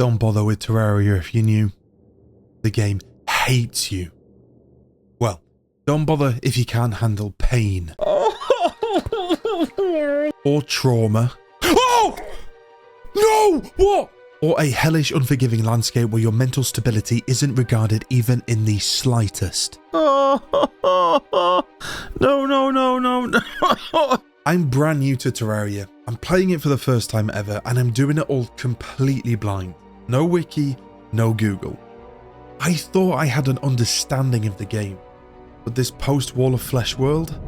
Don't bother with Terraria if you're new. The game hates you. Well, don't bother if you can't handle pain. Or trauma. Oh! No! What? Or a hellish, unforgiving landscape where your mental stability isn't regarded even in the slightest. No. I'm brand new to Terraria. I'm playing it for the first time ever, and I'm doing it all completely blind. No wiki, no Google. I thought I had an understanding of the game, but this post-Wall of Flesh world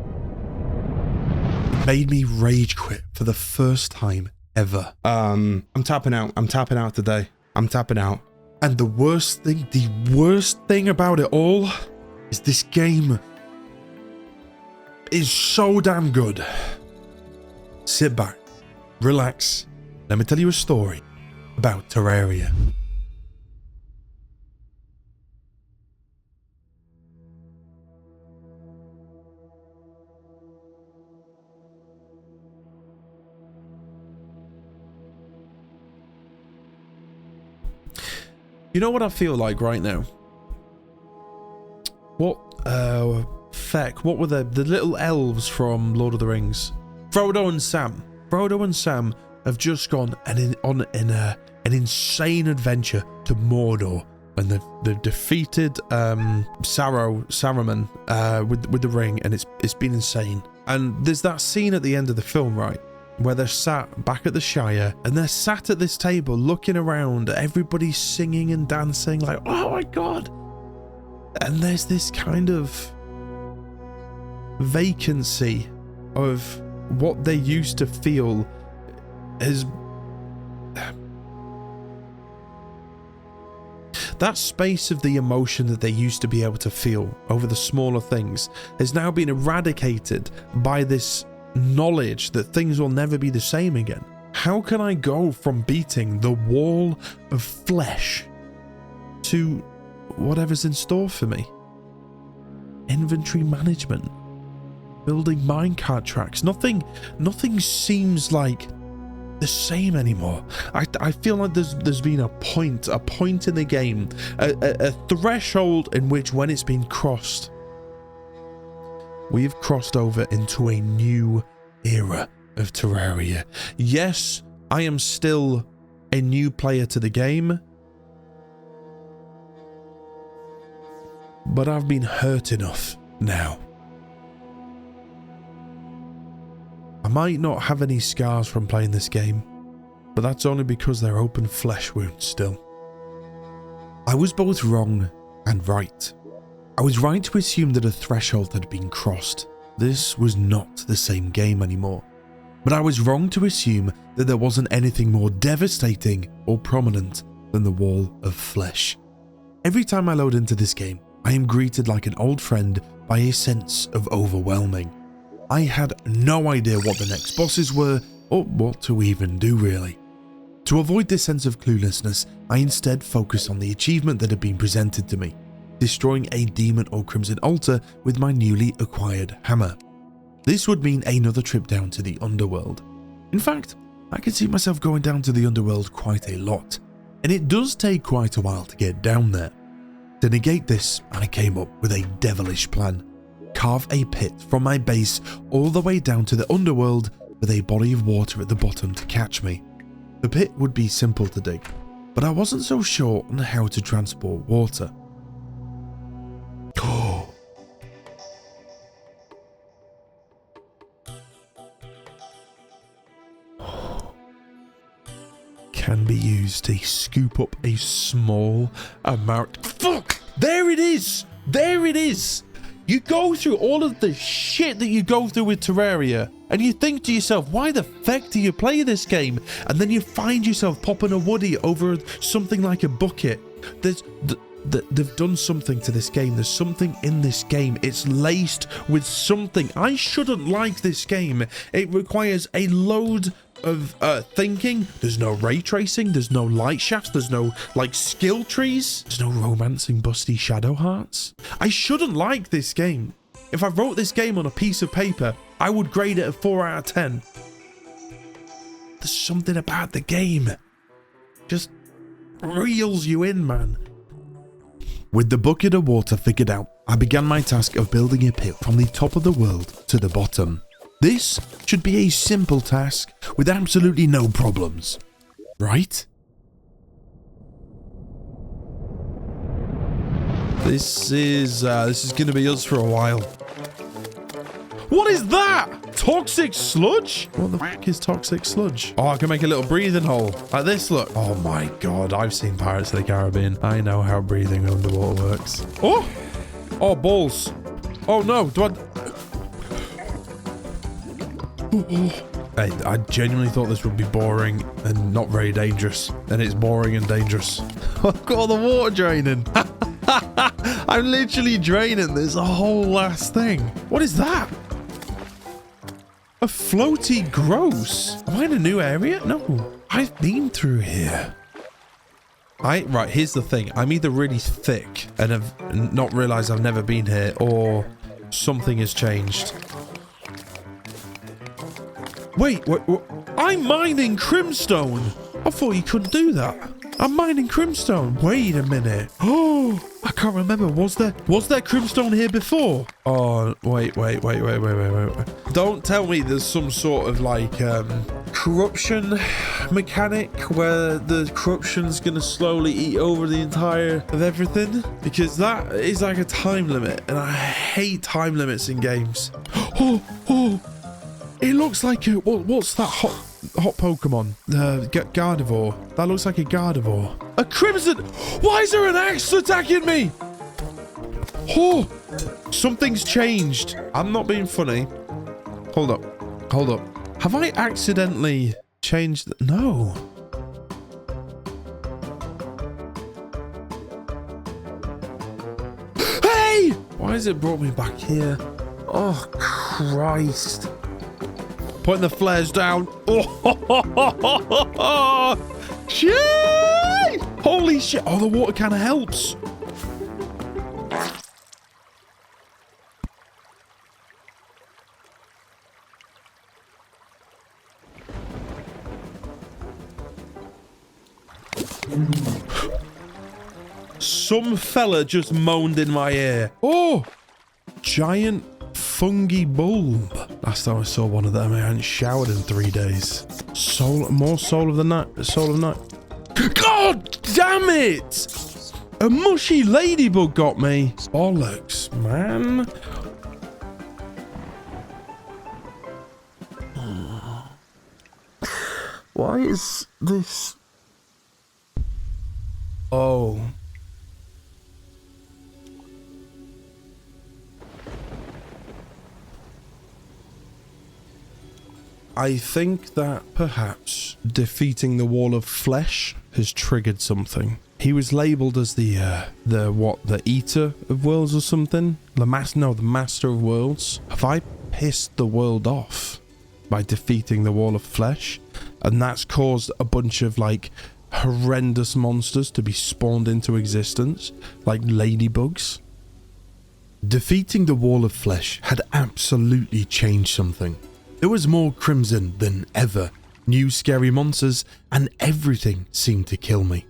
made me rage quit for the first time ever. I'm tapping out. I'm tapping out today. I'm tapping out. And the worst thing about it all is this game is so damn good. Sit back, relax. Let me tell you a story about Terraria. You know what I feel like right now? What were the little elves from Lord of the Rings? Frodo and Sam. Frodo and Sam have just gone on an insane adventure to Mordor, and they've defeated Saruman with the ring, and it's been insane. And there's that scene at the end of the film, right, where they're sat back at the Shire, and they're sat at this table looking around, everybody's singing and dancing like, oh my god. And there's this kind of vacancy of what they used to feel as that space of the emotion that they used to be able to feel over the smaller things has now been eradicated by this knowledge that things will never be the same again. How can I go from beating the wall of flesh to whatever's in store for me? Inventory management, building minecart tracks. Nothing seems like the same anymore. I feel like there's been a point in the game, a threshold in which, when it's been crossed, we've crossed over into a new era of Terraria. Yes, I am still a new player to the game, but I've been hurt enough now. I might not have any scars from playing this game, but that's only because they're open flesh wounds still. I was both wrong and right. I was right to assume that a threshold had been crossed. This was not the same game anymore. But I was wrong to assume that there wasn't anything more devastating or prominent than the wall of flesh. Every time I load into this game, I am greeted like an old friend by a sense of overwhelming. I had no idea what the next bosses were, or what to even do really. To avoid this sense of cluelessness, I instead focused on the achievement that had been presented to me, destroying a demon or crimson altar with my newly acquired hammer. This would mean another trip down to the underworld. In fact, I could see myself going down to the underworld quite a lot, and it does take quite a while to get down there. To negate this, I came up with a devilish plan. Carve a pit from my base all the way down to the underworld with a body of water at the bottom to catch me. The pit would be simple to dig, but I wasn't so sure on how to transport water. Can be used to scoop up a small amount. Fuck! There it is! There it is! You go through all of the shit that you go through with Terraria, and you think to yourself, why the fuck do you play this game? And then you find yourself popping a woody over something like a bucket. They've done something to this game. There's something in this game. It's laced with something. I shouldn't like this game. It requires a load of thinking. There's no ray tracing. There's no light shafts. There's no skill trees. There's no romancing busty shadow hearts. I shouldn't like this game. If I wrote this game on a piece of paper, I would grade it a 4 out of 10. There's something about the game. Just reels you in, man. With the bucket of water figured out, I began my task of building a pit from the top of the world to the bottom. This should be a simple task with absolutely no problems, right? This is going to be us for a while. What is that? Toxic sludge? What the fuck is toxic sludge? Oh, I can make a little breathing hole. Like this, look. Oh my god, I've seen Pirates of the Caribbean. I know how breathing underwater works. Oh! Oh, balls. Oh no, do I... Hey, I genuinely thought this would be boring and not very dangerous. And it's boring and dangerous. I've got all the water draining. I'm literally draining this whole last thing. What is that? A floaty gross. Am I in a new area? No, I've been through here. Right, here's the thing. I'm either really thick and have not realized I've never been here, or something has changed. Wait, I'm mining crimstone. I thought you couldn't do that. I'm mining crimstone. Wait a minute. Oh, I can't remember. Was there crimstone here before? Oh, wait. Don't tell me there's some sort of like corruption mechanic where the corruption's gonna slowly eat over the entire of everything, because that is like a time limit, and I hate time limits in games. Oh, it looks like a what's that hot Pokemon? Gardevoir. That looks like a Gardevoir. A Crimson! Why is there an axe attacking me? Oh! Something's changed. I'm not being funny. Hold up. Have I accidentally changed? No. Hey! Why has it brought me back here? Oh, Christ. Putting the flares down. Oh, shit! Holy shit. Oh, the water kind of helps. Some fella just moaned in my ear. Oh, giant fungi bulb. Last time I saw one of them, I hadn't showered in 3 days. More soul of night. God damn it! A mushy ladybug got me. Bollocks, man. Why is this? Oh. I think that perhaps defeating the wall of flesh has triggered something. He was labeled as the eater of worlds or something? The master of worlds. Have I pissed the world off by defeating the wall of flesh? And that's caused a bunch of like horrendous monsters to be spawned into existence, like ladybugs. Defeating the wall of flesh had absolutely changed something. There was more crimson than ever, new scary monsters, and everything seemed to kill me.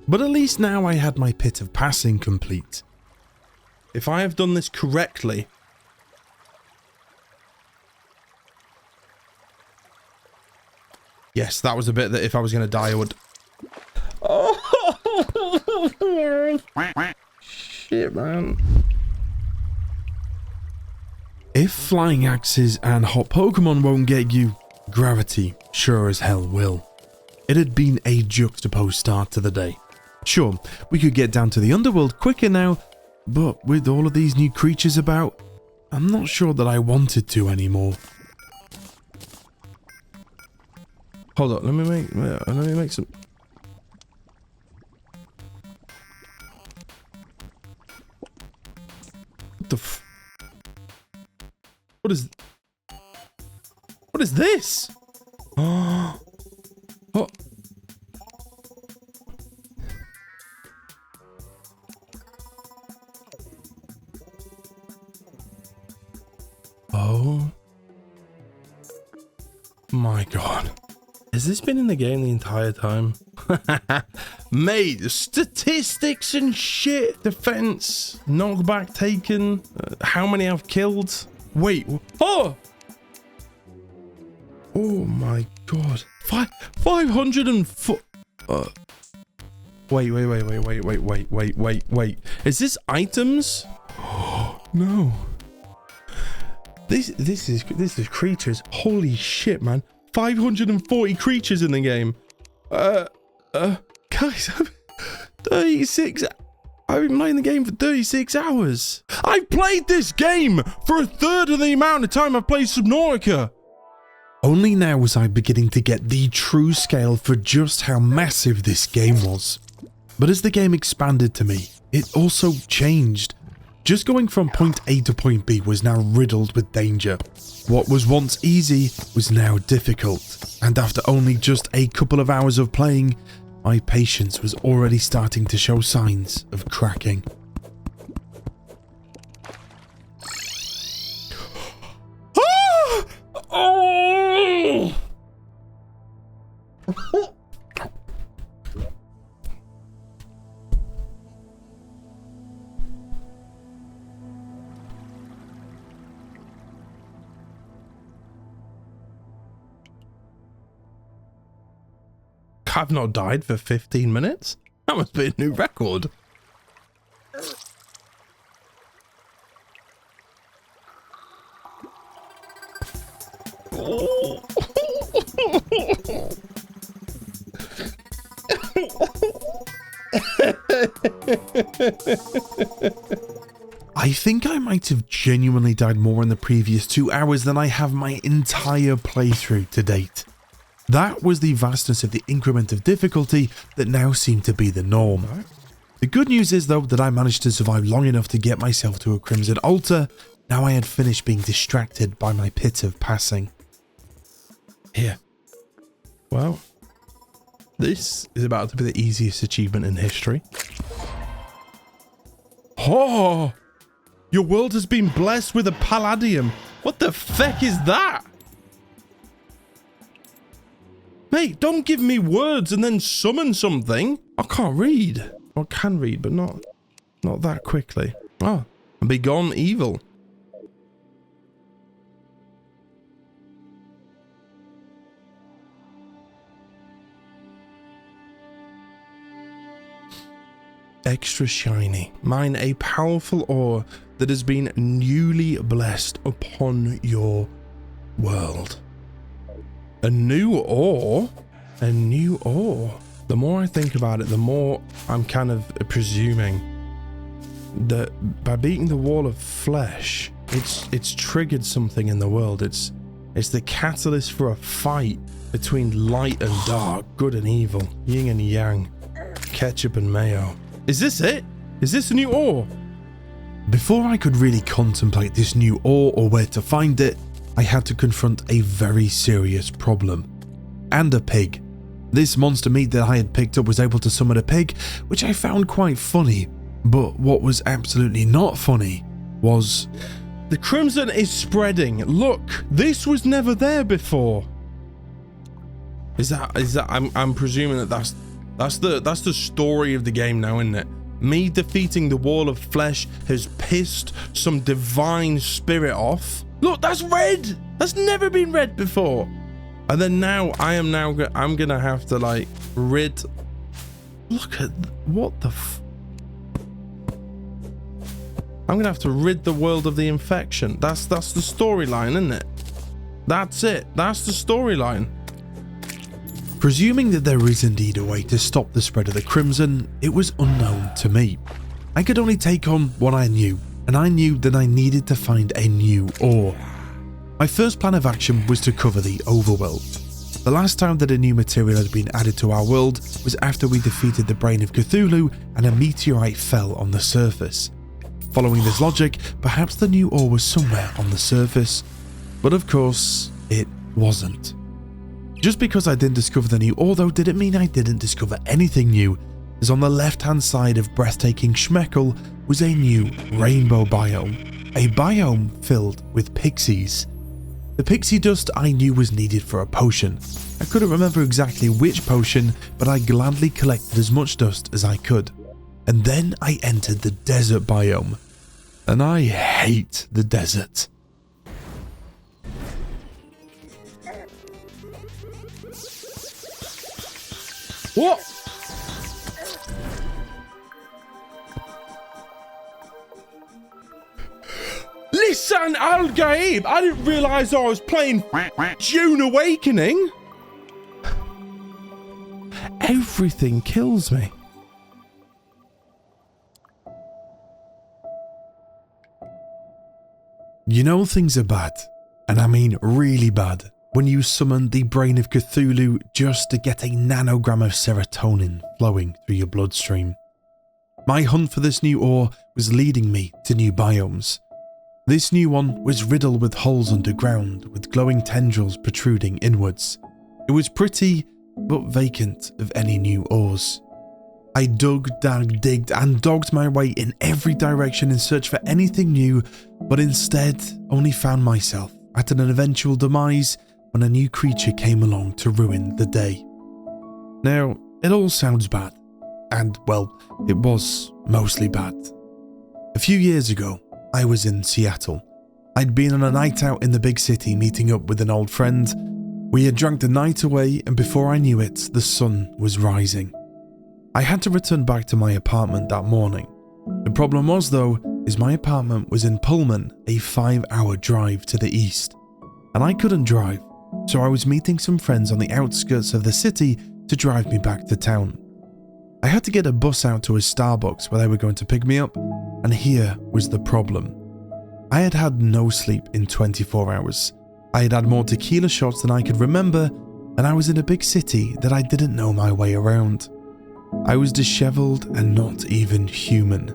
But at least now I had my pit of passing complete. If I have done this correctly... Yes, that was a bit that if I was going to die I would... Oh! Shit, man. If flying axes and hot Pokemon won't get you, gravity sure as hell will. It had been a juxtaposed start to the day. Sure, we could get down to the underworld quicker now, but with all of these new creatures about, I'm not sure that I wanted to anymore. Hold on, let me make some... What the f... What is this? Oh. Oh. Oh. My God. Has this been in the game the entire time? Mate, statistics and shit. Defense, knockback taken, how many I've killed. Wait, oh! Oh my god. 504. Wait. Is this items? No. This is creatures. Holy shit, man. 540 creatures in the game. Guys, 36. I've been playing the game for 36 hours. I've played this game for a third of the amount of time I've played Subnautica. Only now was I beginning to get the true scale for just how massive this game was. But as the game expanded to me, it also changed. Just going from point A to point B was now riddled with danger. What was once easy was now difficult, and after only just a couple of hours of playing, my patience was already starting to show signs of cracking. Oh! I've not died for 15 minutes? That must be a new record. I think I might have genuinely died more in the previous 2 hours than I have my entire playthrough to date. That was the vastness of the increment of difficulty that now seemed to be the norm. The good news is though that I managed to survive long enough to get myself to a crimson altar. Now I had finished being distracted by my pit of passing. Here. Well, this is about to be the easiest achievement in history. Oh! Your world has been blessed with a palladium. What the feck is that? Mate, don't give me words and then summon something. I can't read. I can read, but not that quickly. Oh, and be gone evil. Extra shiny. Mine a powerful ore that has been newly blessed upon your world. A new ore? A new ore? The more I think about it, the more I'm kind of presuming that by beating the wall of flesh, it's triggered something in the world. It's the catalyst for a fight between light and dark, good and evil, yin and yang, ketchup and mayo. Is this it? Is this a new ore? Before I could really contemplate this new ore or where to find it, I had to confront a very serious problem. And a pig. This monster meat that I had picked up was able to summon a pig, which I found quite funny. But what was absolutely not funny was... The crimson is spreading. Look, this was never there before. Is that I'm presuming that that's the story of the game now, isn't it? Me defeating the wall of flesh has pissed some divine spirit off. Look, that's red. That's never been red before. And then now I'm gonna have to like rid. Look at what the. I'm gonna have to rid the world of the infection. That's the storyline, isn't it? That's it. That's the storyline. Presuming that there is indeed a way to stop the spread of the crimson, it was unknown to me. I could only take on what I knew, and I knew that I needed to find a new ore. My first plan of action was to cover the overworld. The last time that a new material had been added to our world was after we defeated the brain of Cthulhu and a meteorite fell on the surface. Following this logic, perhaps the new ore was somewhere on the surface, but of course, it wasn't. Just because I didn't discover the new ore though didn't mean I didn't discover anything new, as on the left hand side of breathtaking Schmeckel was a new rainbow biome, a biome filled with pixies. The pixie dust I knew was needed for a potion. I couldn't remember exactly which potion, but I gladly collected as much dust as I could. And then I entered the desert biome. And I hate the desert. What? Listen, Al-Gaib, I didn't realise I was playing June Awakening. Everything kills me. You know things are bad, and I mean really bad, when you summon the brain of Cthulhu just to get a nanogram of serotonin flowing through your bloodstream. My hunt for this new ore was leading me to new biomes. This new one was riddled with holes underground, with glowing tendrils protruding inwards. It was pretty, but vacant of any new ores. I dug, digged, and dogged my way in every direction in search for anything new, but instead only found myself at an eventual demise when a new creature came along to ruin the day. Now, it all sounds bad, and well, it was mostly bad. A few years ago, I was in Seattle. I'd been on a night out in the big city meeting up with an old friend. We had drank the night away, and before I knew it, the sun was rising. I had to return back to my apartment that morning. The problem was though, is my apartment was in Pullman, a 5-hour drive to the east. And I couldn't drive, so I was meeting some friends on the outskirts of the city to drive me back to town. I had to get a bus out to a Starbucks where they were going to pick me up, and here was the problem. I had had no sleep in 24 hours. I had had more tequila shots than I could remember, and I was in a big city that I didn't know my way around. I was disheveled and not even human.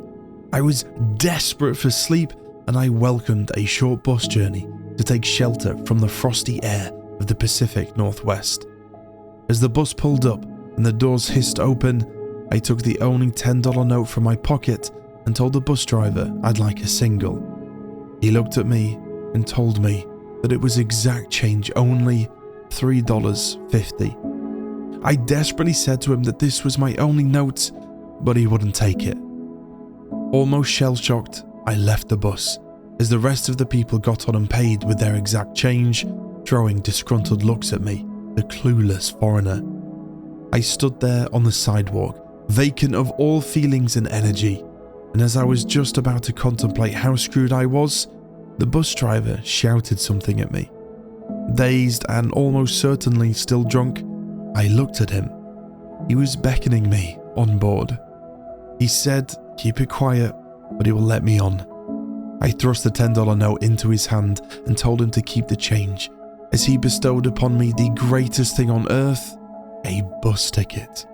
I was desperate for sleep, and I welcomed a short bus journey to take shelter from the frosty air of the Pacific Northwest. As the bus pulled up and the doors hissed open, I took the only $10 note from my pocket and told the bus driver I'd like a single. He looked at me and told me that it was exact change only, $3.50. I desperately said to him that this was my only note, but he wouldn't take it. Almost shell-shocked, I left the bus as the rest of the people got on and paid with their exact change, throwing disgruntled looks at me, the clueless foreigner. I stood there on the sidewalk, vacant of all feelings and energy, and as I was just about to contemplate how screwed I was, the bus driver shouted something at me. Dazed and almost certainly still drunk, I looked at him. He was beckoning me on board. He said, "Keep it quiet, but he will let me on." I thrust the $10 note into his hand and told him to keep the change, as he bestowed upon me the greatest thing on earth, a bus ticket.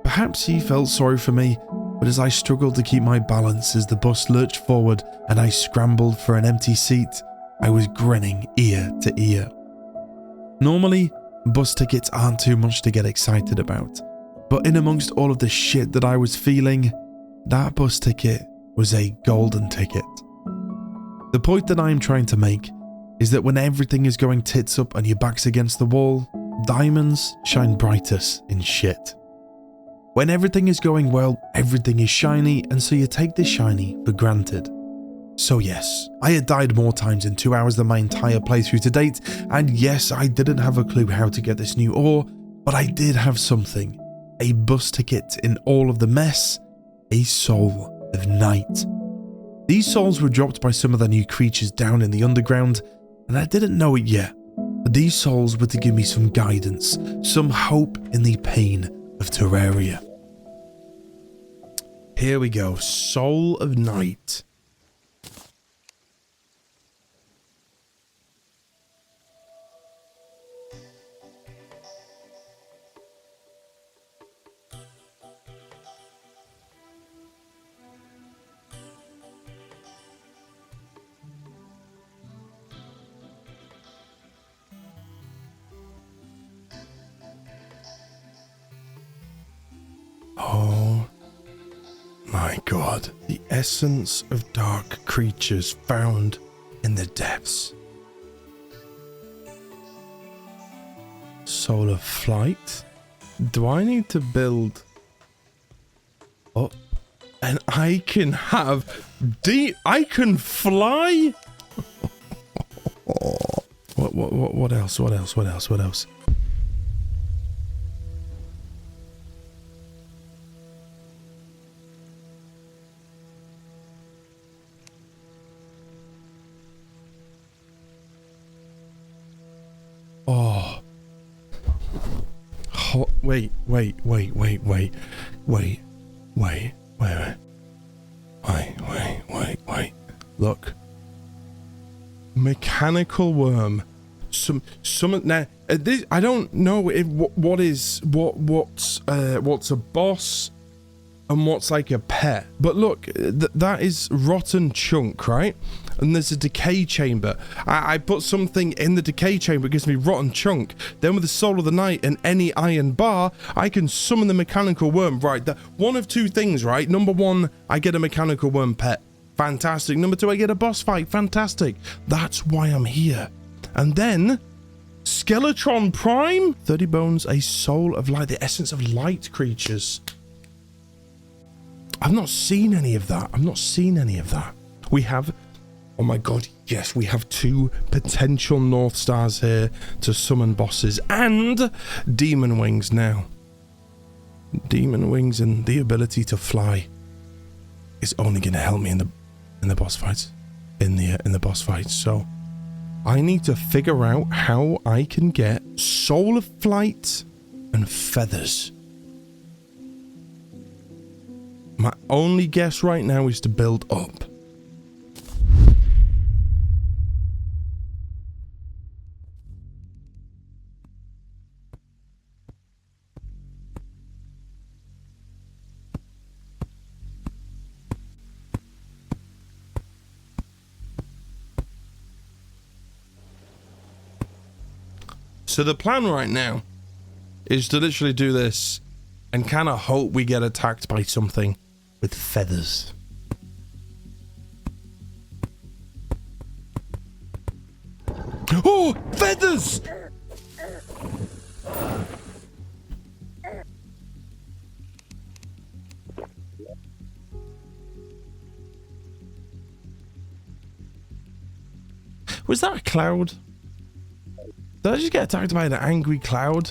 Perhaps he felt sorry for me, but as I struggled to keep my balance as the bus lurched forward and I scrambled for an empty seat, I was grinning ear to ear. Normally, bus tickets aren't too much to get excited about, but in amongst all of the shit that I was feeling, that bus ticket was a golden ticket. The point that I am trying to make is that when everything is going tits up and your back's against the wall, diamonds shine brightest in shit. When everything is going well, everything is shiny, and so you take the shiny for granted. So yes, I had died more times in 2 hours than my entire playthrough to date, and yes, I didn't have a clue how to get this new ore, but I did have something. A bus ticket in all of the mess, a soul of night. These souls were dropped by some of the new creatures down in the underground, and I didn't know it yet, but these souls were to give me some guidance, some hope in the pain of Terraria. Here we go, Soul of Night. Oh my god, the essence of dark creatures found in the depths. Solar flight. Do I need to build up? And I can have I can fly? What else? What else? What else? What else? Oh. Wait. Look. Mechanical worm. Some now this, I don't know if what's a boss and what's like a pet, but look, that is rotten chunk, right? And there's a decay chamber. I put something in the decay chamber, it gives me rotten chunk. Then with the soul of the night and any iron bar, I can summon the mechanical worm. Right, one of two things, right? Number one, I get a mechanical worm pet. Fantastic. Number two, I get a boss fight. Fantastic. That's why I'm here. And then Skeletron Prime, 30 bones, a soul of light, the essence of light creatures. I've not seen any of that. We have, oh my god, yes, we have 2 potential North Stars here to summon bosses and demon wings now. Demon wings and the ability to fly is only going to help me in the boss fights. In the boss fights. So I need to figure out how I can get soul of flight and feathers. My only guess right now is to build up. So the plan right now is to literally do this and kind of hope we get attacked by something with feathers. Oh, feathers! Was that a cloud? Did I just get attacked by an angry cloud?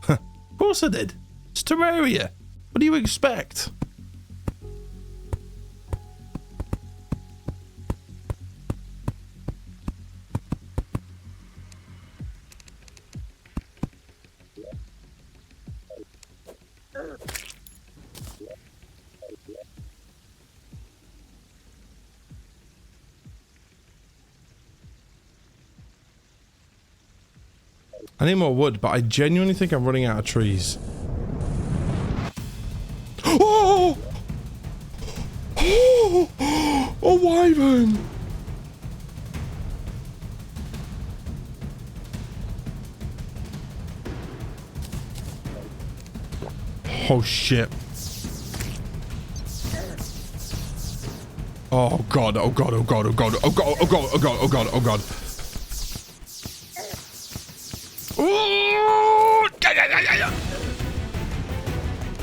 Of course I did. It's Terraria. What do you expect? I need more wood, but I genuinely think I'm running out of trees. Oh! Oh! A wyvern! Oh shit. Oh god, oh god, oh god, oh god, oh god, oh god, oh god, oh god, oh god.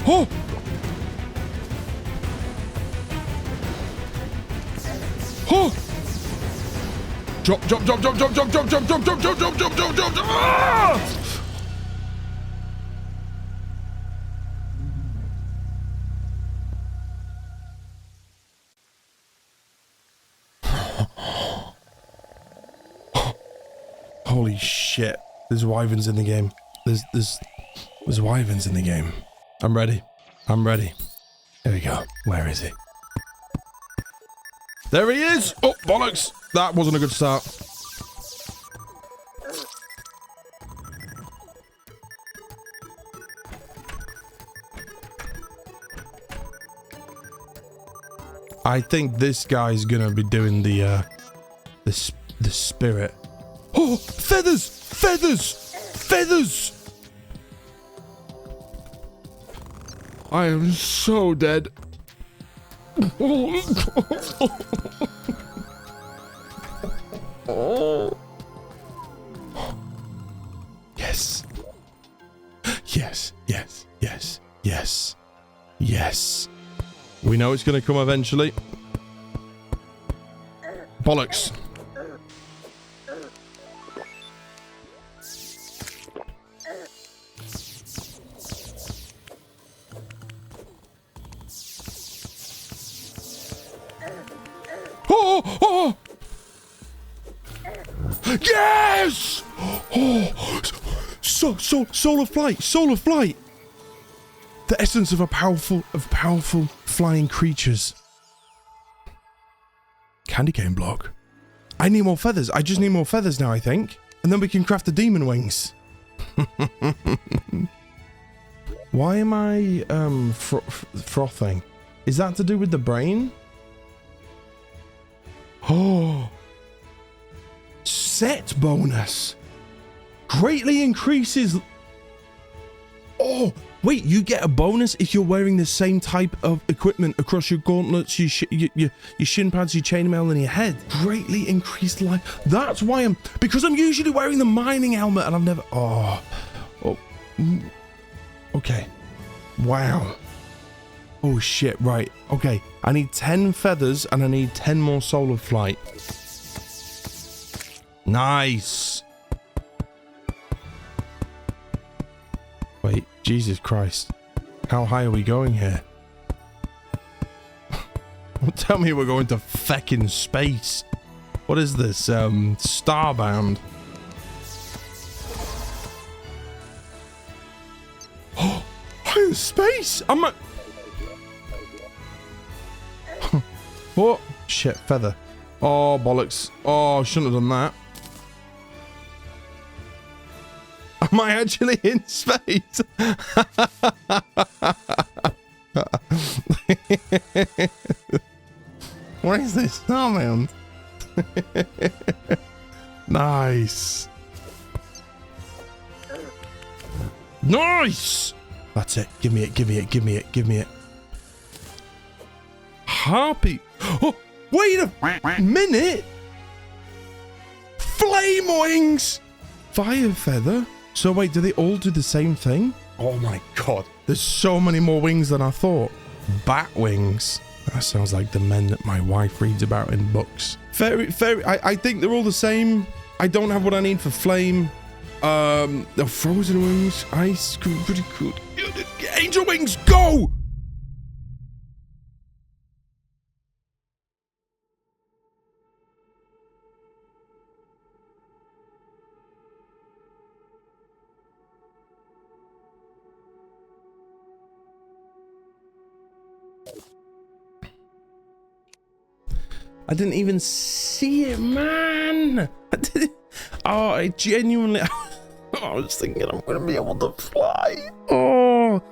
Oh! Oh! Jump, jump, jump, jump, jump, jump, jump, jump, jump, jump, jump, jump, jump, jump, jump, jump. Ah! Holy shit. There's wyverns in the game. There's wyverns in the game. I'm ready. I'm ready. There we go. Where is he? There he is! Oh, bollocks! That wasn't a good start. I think this guy's gonna be doing the spirit. Oh, feathers! Feathers! Feathers! I am so dead. Yes. Yes, yes, yes, yes, yes. We know it's going to come eventually. Bollocks. Oh, oh. Yes! Oh, solar flight, solar flight. The essence of powerful flying creatures. Candy cane block. I need more feathers. I just need more feathers now, I think. And then we can craft the demon wings. Why am I frothing? Is that to do with the brain? Oh. Set bonus. Greatly increases. Oh, wait, you get a bonus if you're wearing the same type of equipment across your gauntlets, your shin pads, your chainmail, and your head. Greatly increased life. That's why because I'm usually wearing the mining helmet and I've never, okay. Wow. Oh shit, right. Okay, I need 10 feathers and I need 10 more solar flight. Nice. Wait, Jesus Christ. How high are we going here? Tell me we're going to feckin' space. What is this? Starbound. Oh, I'm in space! I'm a... What? Shit, feather. Oh, bollocks. Oh, I shouldn't have done that. Am I actually in space? What is this? Oh, man. Nice. Nice! That's it. Give me it, give me it, give me it, give me it. Harpy. Oh, wait a minute. Flame wings. Fire feather. So wait, do they all do the same thing? Oh my god. There's so many more wings than I thought. Bat wings. That sounds like the men that my wife reads about in books. I think they're all the same. I don't have what I need for flame. The frozen wings. Ice. Pretty cool. Angel wings, go! I didn't even see it, man. I didn't. Oh, I genuinely. I was thinking I'm going to be able to fly. Oh.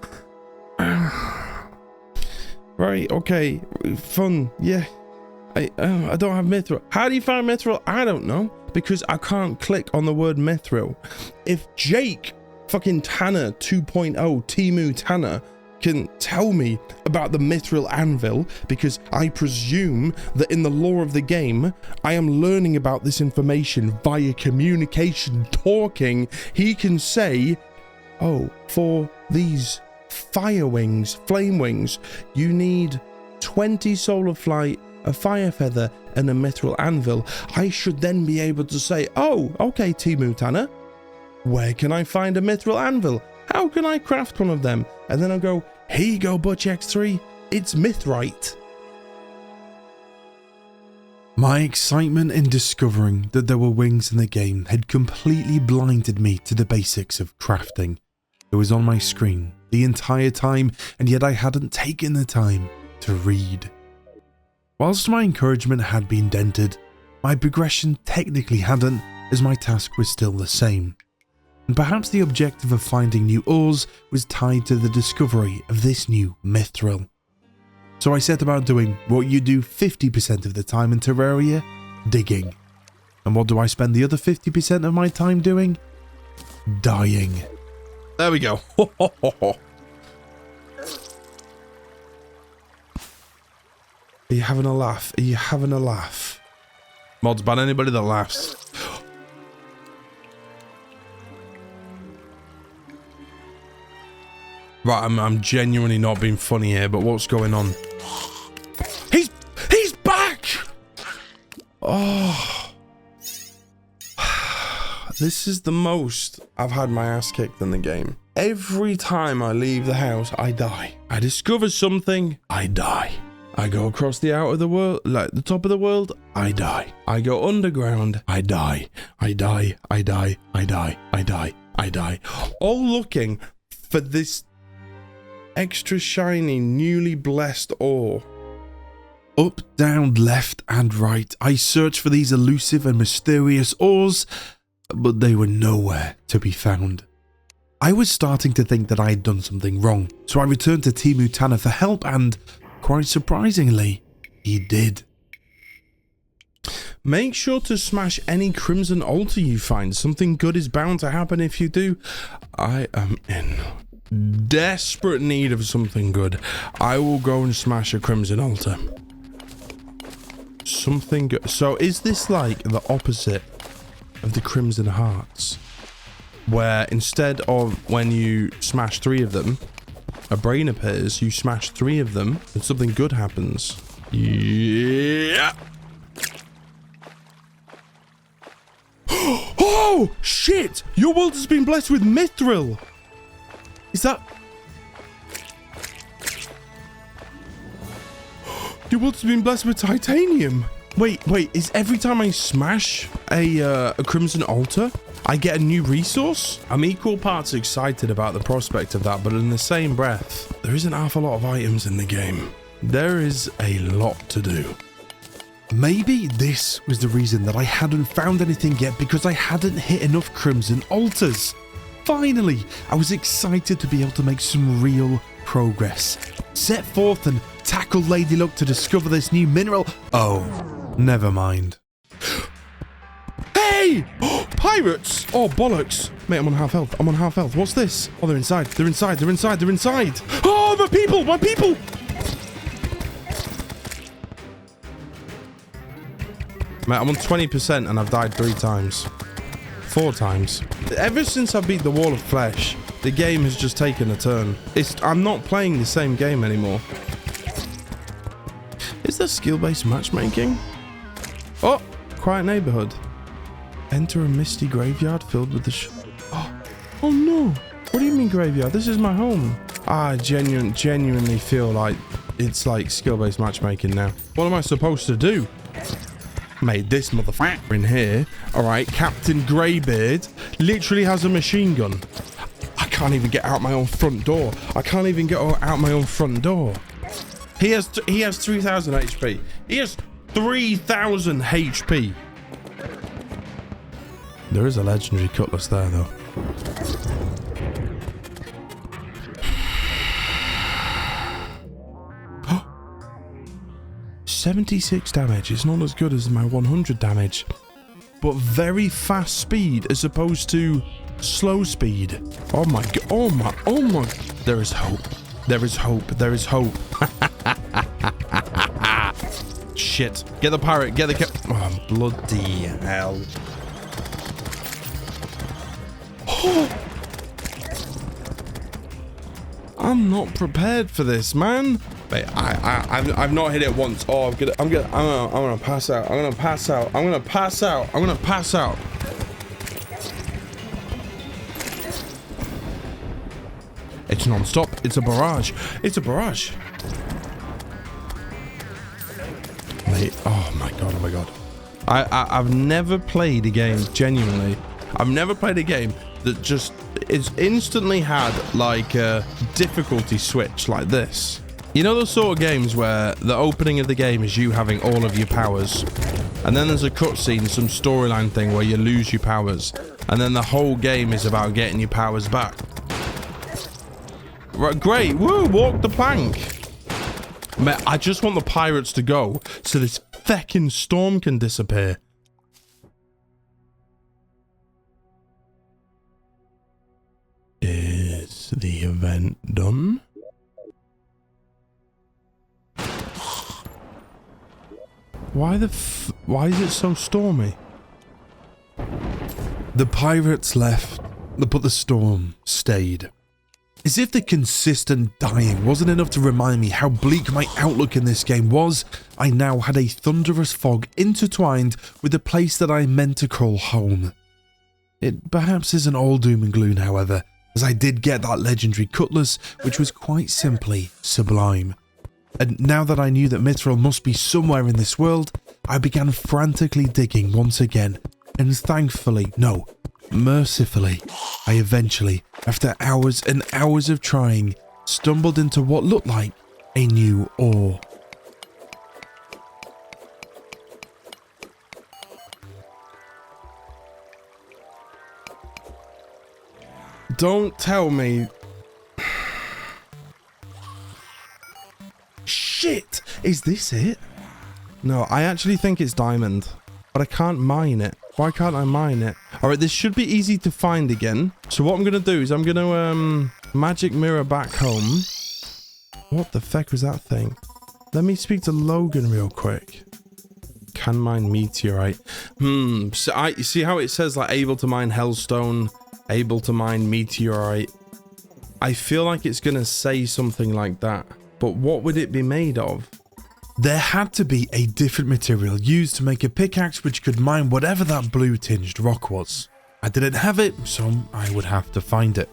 Right. Okay. Fun. Yeah. I don't have Mythril. How do you find Mythril? I don't know, because I can't click on the word Mythril. If Jake fucking Tanner 2.0 Timu Tanner can tell me about the Mythril anvil, because I presume that in the lore of the game I am learning about this information via communication, talking. He can say, oh, for these fire wings, flame wings, you need 20 solar flight, a fire feather, and a Mythril anvil. I should then be able to say, oh, okay, Timu Tanner, where can I find a Mythril anvil? How can I craft one of them? And then I'll go, here you go, Butch X3. It's Mythrite. My excitement in discovering that there were wings in the game had completely blinded me to the basics of crafting. It was on my screen the entire time, and yet I hadn't taken the time to read. Whilst my encouragement had been dented, my progression technically hadn't, as my task was still the same. And perhaps the objective of finding new ores was tied to the discovery of this new Mythril. So I set about doing what you do 50% of the time in Terraria, digging. And what do I spend the other 50% of my time doing? Dying. There we go. Are you having a laugh? Are you having a laugh? Mods ban anybody that laughs. Right, I'm genuinely not being funny here, but what's going on? He's back! Oh. This is the most I've had my ass kicked in the game. Every time I leave the house, I die. I discover something, I die. I go across the outer of the world, like the top of the world, I die. I go underground, I die. I die, I die, I die, I die, I die. All looking for this extra shiny, newly blessed ore. Up, down, left, and right, I search for these elusive and mysterious ores, but they were nowhere to be found. I was starting to think that I had done something wrong, so I returned to Timu Tanner for help, and quite surprisingly, he did. Make sure to smash any crimson altar you find. Something good is bound to happen if you do. I am in desperate need of something good. I will go and smash a crimson altar. Something good. So is this like the opposite of the Crimson Hearts, where instead of when you smash 3 of them, a brain appears, you smash 3 of them, and something good happens? Yeah. Oh, shit! Your world has been blessed with Mythril! Is that... Your world has been blessed with titanium! Wait, is every time I smash a crimson altar, I get a new resource? I'm equal parts excited about the prospect of that, but in the same breath, there isn't half a lot of items in the game. There is a lot to do. Maybe this was the reason that I hadn't found anything yet, because I hadn't hit enough crimson altars. Finally, I was excited to be able to make some real progress. Set forth and tackle Lady Luck to discover this new mineral. Oh, never mind. Hey! Pirates! Oh, bollocks. Mate, I'm on half health. I'm on half health. What's this? Oh, they're inside. They're inside. They're inside. They're inside. Oh, my people! My people! Mate, I'm on 20% and I've died 3 times. 4 times. Ever since I beat the Wall of Flesh, the game has just taken a turn. I'm not playing the same game anymore. Is there skill-based matchmaking? Oh, quiet neighborhood. Enter a misty graveyard filled with the oh no. What do you mean graveyard? This is my home. I genuinely feel like it's like skill-based matchmaking now. What am I supposed to do? Mate, this motherfucker in here, alright, Captain Greybeard, literally has a machine gun. I can't even get out my own front door. I can't even get out my own front door. He has 3,000 HP. He has 3,000 HP. There is a legendary cutlass there, though. Oh, 76 damage. It's not as good as my 100 damage, but very fast speed as opposed to slow speed. Oh my god. Oh my. There is hope. There is hope. There is hope. Shit. Get the pirate. Get the oh, bloody hell. I'm not prepared for this, man. Wait, I've not hit it once. Oh, I'm gonna pass out. I'm gonna pass out. I'm gonna pass out. I'm gonna pass out. It's non-stop. It's a barrage. It's a barrage. Mate, oh my god, oh my god. I've never played a game, genuinely. I've never played a game that just is instantly had like a difficulty switch like this. You know those sort of games where the opening of the game is you having all of your powers, and then there's a cutscene, some storyline thing where you lose your powers, and then the whole game is about getting your powers back. Right, great, woo, walk the plank. Man, I just want the pirates to go so this feckin' storm can disappear. Is the event done? Why is it so stormy? The pirates left, but the storm stayed. As if the consistent dying wasn't enough to remind me how bleak my outlook in this game was, I now had a thunderous fog intertwined with the place that I meant to call home. It perhaps isn't all doom and gloom, however, as I did get that legendary cutlass, which was quite simply sublime. And now that I knew that Mythril must be somewhere in this world, I began frantically digging once again, and thankfully, no, mercifully, I eventually, after hours and hours of trying, stumbled into what looked like a new ore. Don't tell me. Shit! Is this it? No, I actually think it's diamond, but I can't mine it. Why can't I mine it? Alright, this should be easy to find again. So what I'm going to do is I'm going to magic mirror back home. What the feck was that thing? Let me speak to Logan real quick. Can mine meteorite. So you see how it says like able to mine hellstone, able to mine meteorite. I feel like it's going to say something like that. But what would it be made of? There had to be a different material used to make a pickaxe which could mine whatever that blue-tinged rock was. I didn't have it, so I would have to find it.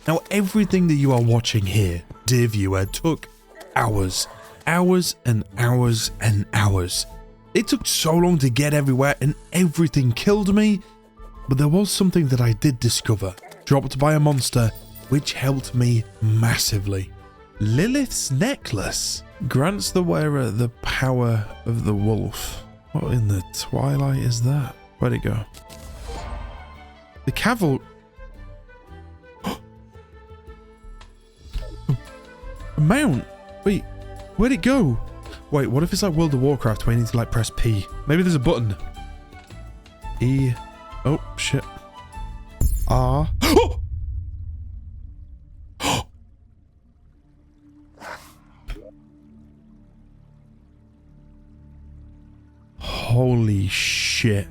Now, everything that you are watching here, dear viewer, took hours. Hours and hours and hours. It took so long to get everywhere and everything killed me, but there was something that I did discover, dropped by a monster, which helped me massively. Lilith's necklace grants the wearer the power of the wolf. What in the twilight is that? Where'd it go? The cavalry. A mount. Wait, where'd it go? Wait, what if it's like World of Warcraft where you need to like press P? Maybe there's a button. E. Oh, shit. R. Oh! Holy shit.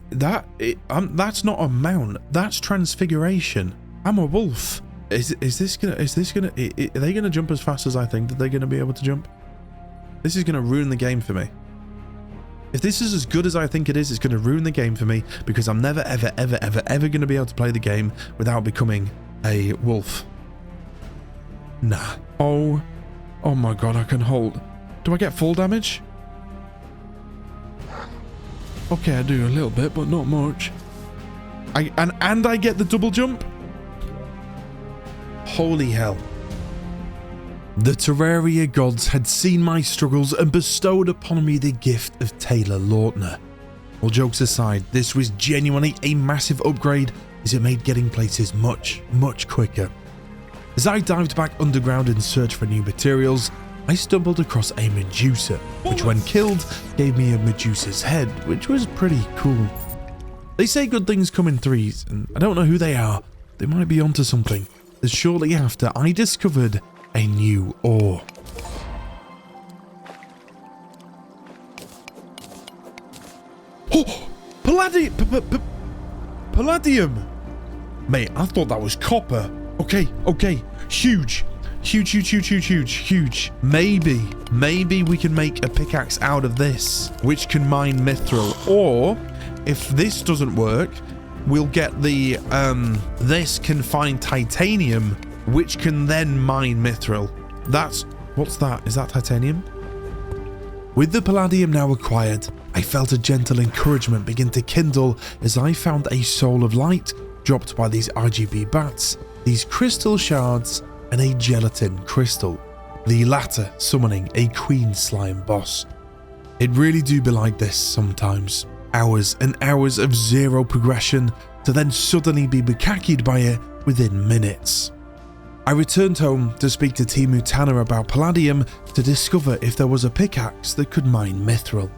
That's not a mount. That's transfiguration. I'm a wolf. Are they gonna jump as fast as I think that they're gonna be able to jump? This is gonna ruin the game for me. If this is as good as I think it is, it's gonna ruin the game for me because I'm never ever gonna be able to play the game without becoming a wolf. Nah. Oh my god, I can hold. Do I get full damage? Okay, I do a little bit, but not much. And I get the double jump? Holy hell. The Terraria gods had seen my struggles and bestowed upon me the gift of Taylor Lautner. All jokes aside, this was genuinely a massive upgrade as it made getting places much quicker. As I dived back underground in search for new materials, I stumbled across a Medusa, which when killed gave me a Medusa's head, which was pretty cool. They say good things come in threes, and I don't know who they are. They might be onto something, as shortly after I discovered a new ore. Oh! Palladium! Mate, I thought that was copper. Okay. Huge. Huge. Maybe we can make a pickaxe out of this, which can mine Mythril. Or, if this doesn't work, we'll get the, this can find titanium, which can then mine Mythril. What's that? Is that titanium? With the palladium now acquired, I felt a gentle encouragement begin to kindle as I found a soul of light dropped by these RGB bats, these crystal shards, and a gelatin crystal, the latter summoning a queen slime boss. It really do be like this sometimes. Hours and hours of zero progression to then suddenly be bukakied by it within minutes. I returned home to speak to Timu Tanner about Palladium to discover if there was a pickaxe that could mine Mythril.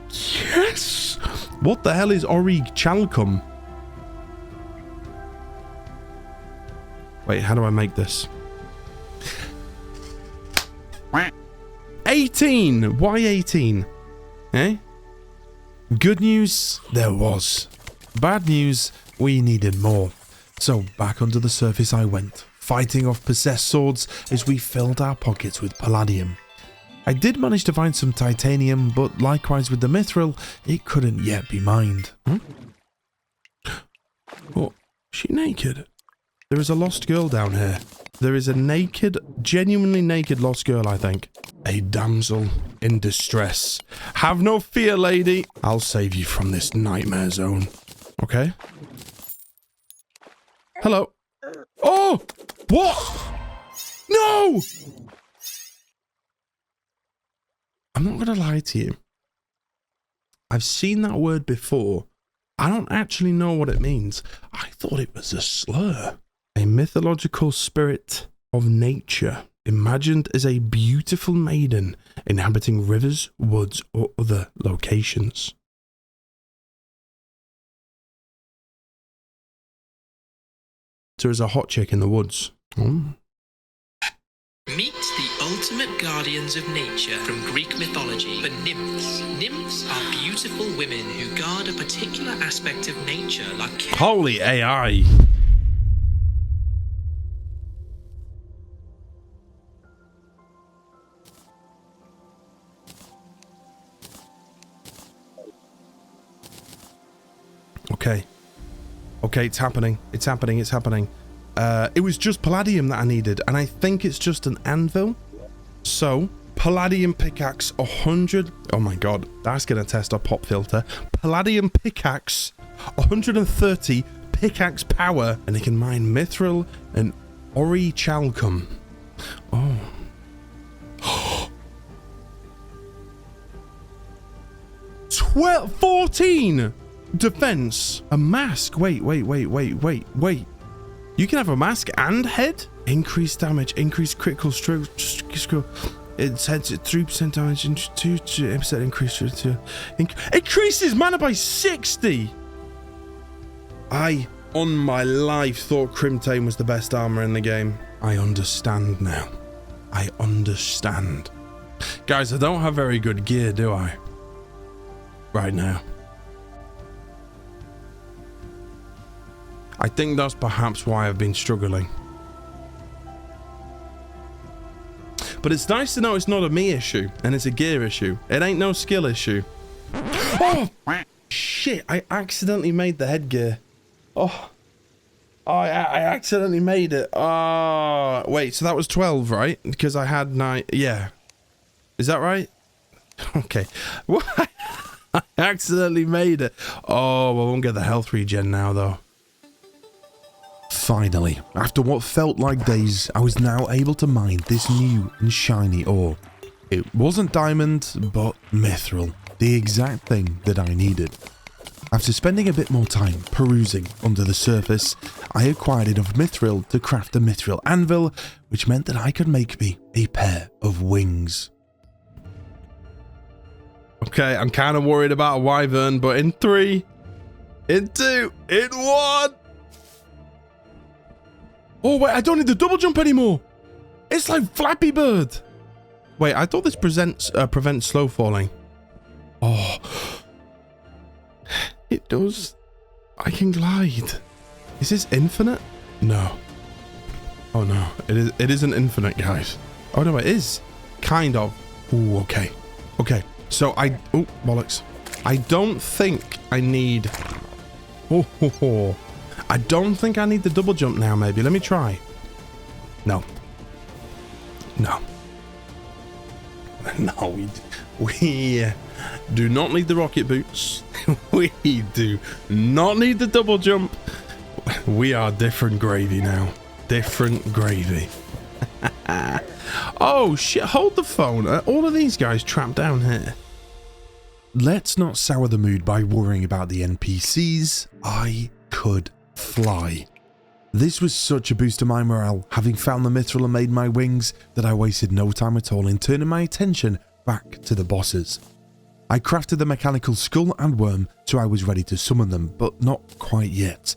Yes! What the hell is Orig Chalcum? Wait, how do I make this? 18! Why 18? Eh? Good news, there was. Bad news, we needed more. So back under the surface I went, fighting off possessed swords as we filled our pockets with palladium. I did manage to find some titanium, but likewise with the Mythril, it couldn't yet be mined. Oh, is she naked? There is a lost girl down here. There is a naked, genuinely naked lost girl, I think. A damsel in distress. Have no fear, lady. I'll save you from this nightmare zone. Okay. Hello. Oh! What? No! I'm not going to lie to you. I've seen that word before. I don't actually know what it means. I thought it was a slur. A mythological spirit of nature, imagined as a beautiful maiden inhabiting rivers, woods, or other locations. So there's a hot chick in the woods. Oh. Meet the ultimate guardians of nature from Greek mythology, the nymphs. Nymphs are beautiful women who guard a particular aspect of nature like... Holy AI! Okay. Okay, it's happening. It's happening. It's happening. It was just palladium that I needed, and I think it's just an anvil. So, palladium pickaxe 100. Oh my god, that's going to test our pop filter. Palladium pickaxe 130 pickaxe power, and it can mine Mythril and orichalcum. Oh. 14 defense. A mask. Wait. You can have a mask and head. Increased damage. Increased critical stroke. It's heads at 3% damage. 2% increase. Increases mana by 60. I, on my life, thought Crimtane was the best armor in the game. I understand now. I understand. Guys, I don't have very good gear, do I? Right now. I think that's perhaps why I've been struggling. But it's nice to know it's not a me issue, and it's a gear issue. It ain't no skill issue. Oh! Shit, I accidentally made the headgear. Oh, I accidentally made it. Oh, wait, so that was 12, right? Because I had 9. Yeah. Is that right? Okay. What? I accidentally made it. Oh, I won't get the health regen now, though. Finally, after what felt like days, I was now able to mine this new and shiny ore. It wasn't diamond, but Mythril, the exact thing that I needed. After spending a bit more time perusing under the surface, I acquired enough Mythril to craft a Mythril anvil, which meant that I could make me a pair of wings. Okay, I'm kind of worried about a Wyvern, but in 3, in 2, in 1... Oh, wait, I don't need the double jump anymore. It's like Flappy Bird. Wait, I thought this prevents slow falling. Oh. It does. I can glide. Is this infinite? No. Oh, no. It isn't infinite, guys. Oh, no, it is. Kind of. Ooh, okay. Okay. So oh, bollocks. I don't think I need... Oh. I don't think I need the double jump now, maybe. Let me try. No. No. No, we do not need the rocket boots. We do not need the double jump. We are different gravy now. Different gravy. Oh, shit. Hold the phone. Are all of these guys trapped down here? Let's not sour the mood by worrying about the NPCs. I could fly. This was such a boost to my morale, having found the Mythril and made my wings, that I wasted no time at all in turning my attention back to the bosses. I crafted the mechanical skull and worm, so I was ready to summon them, but not quite yet.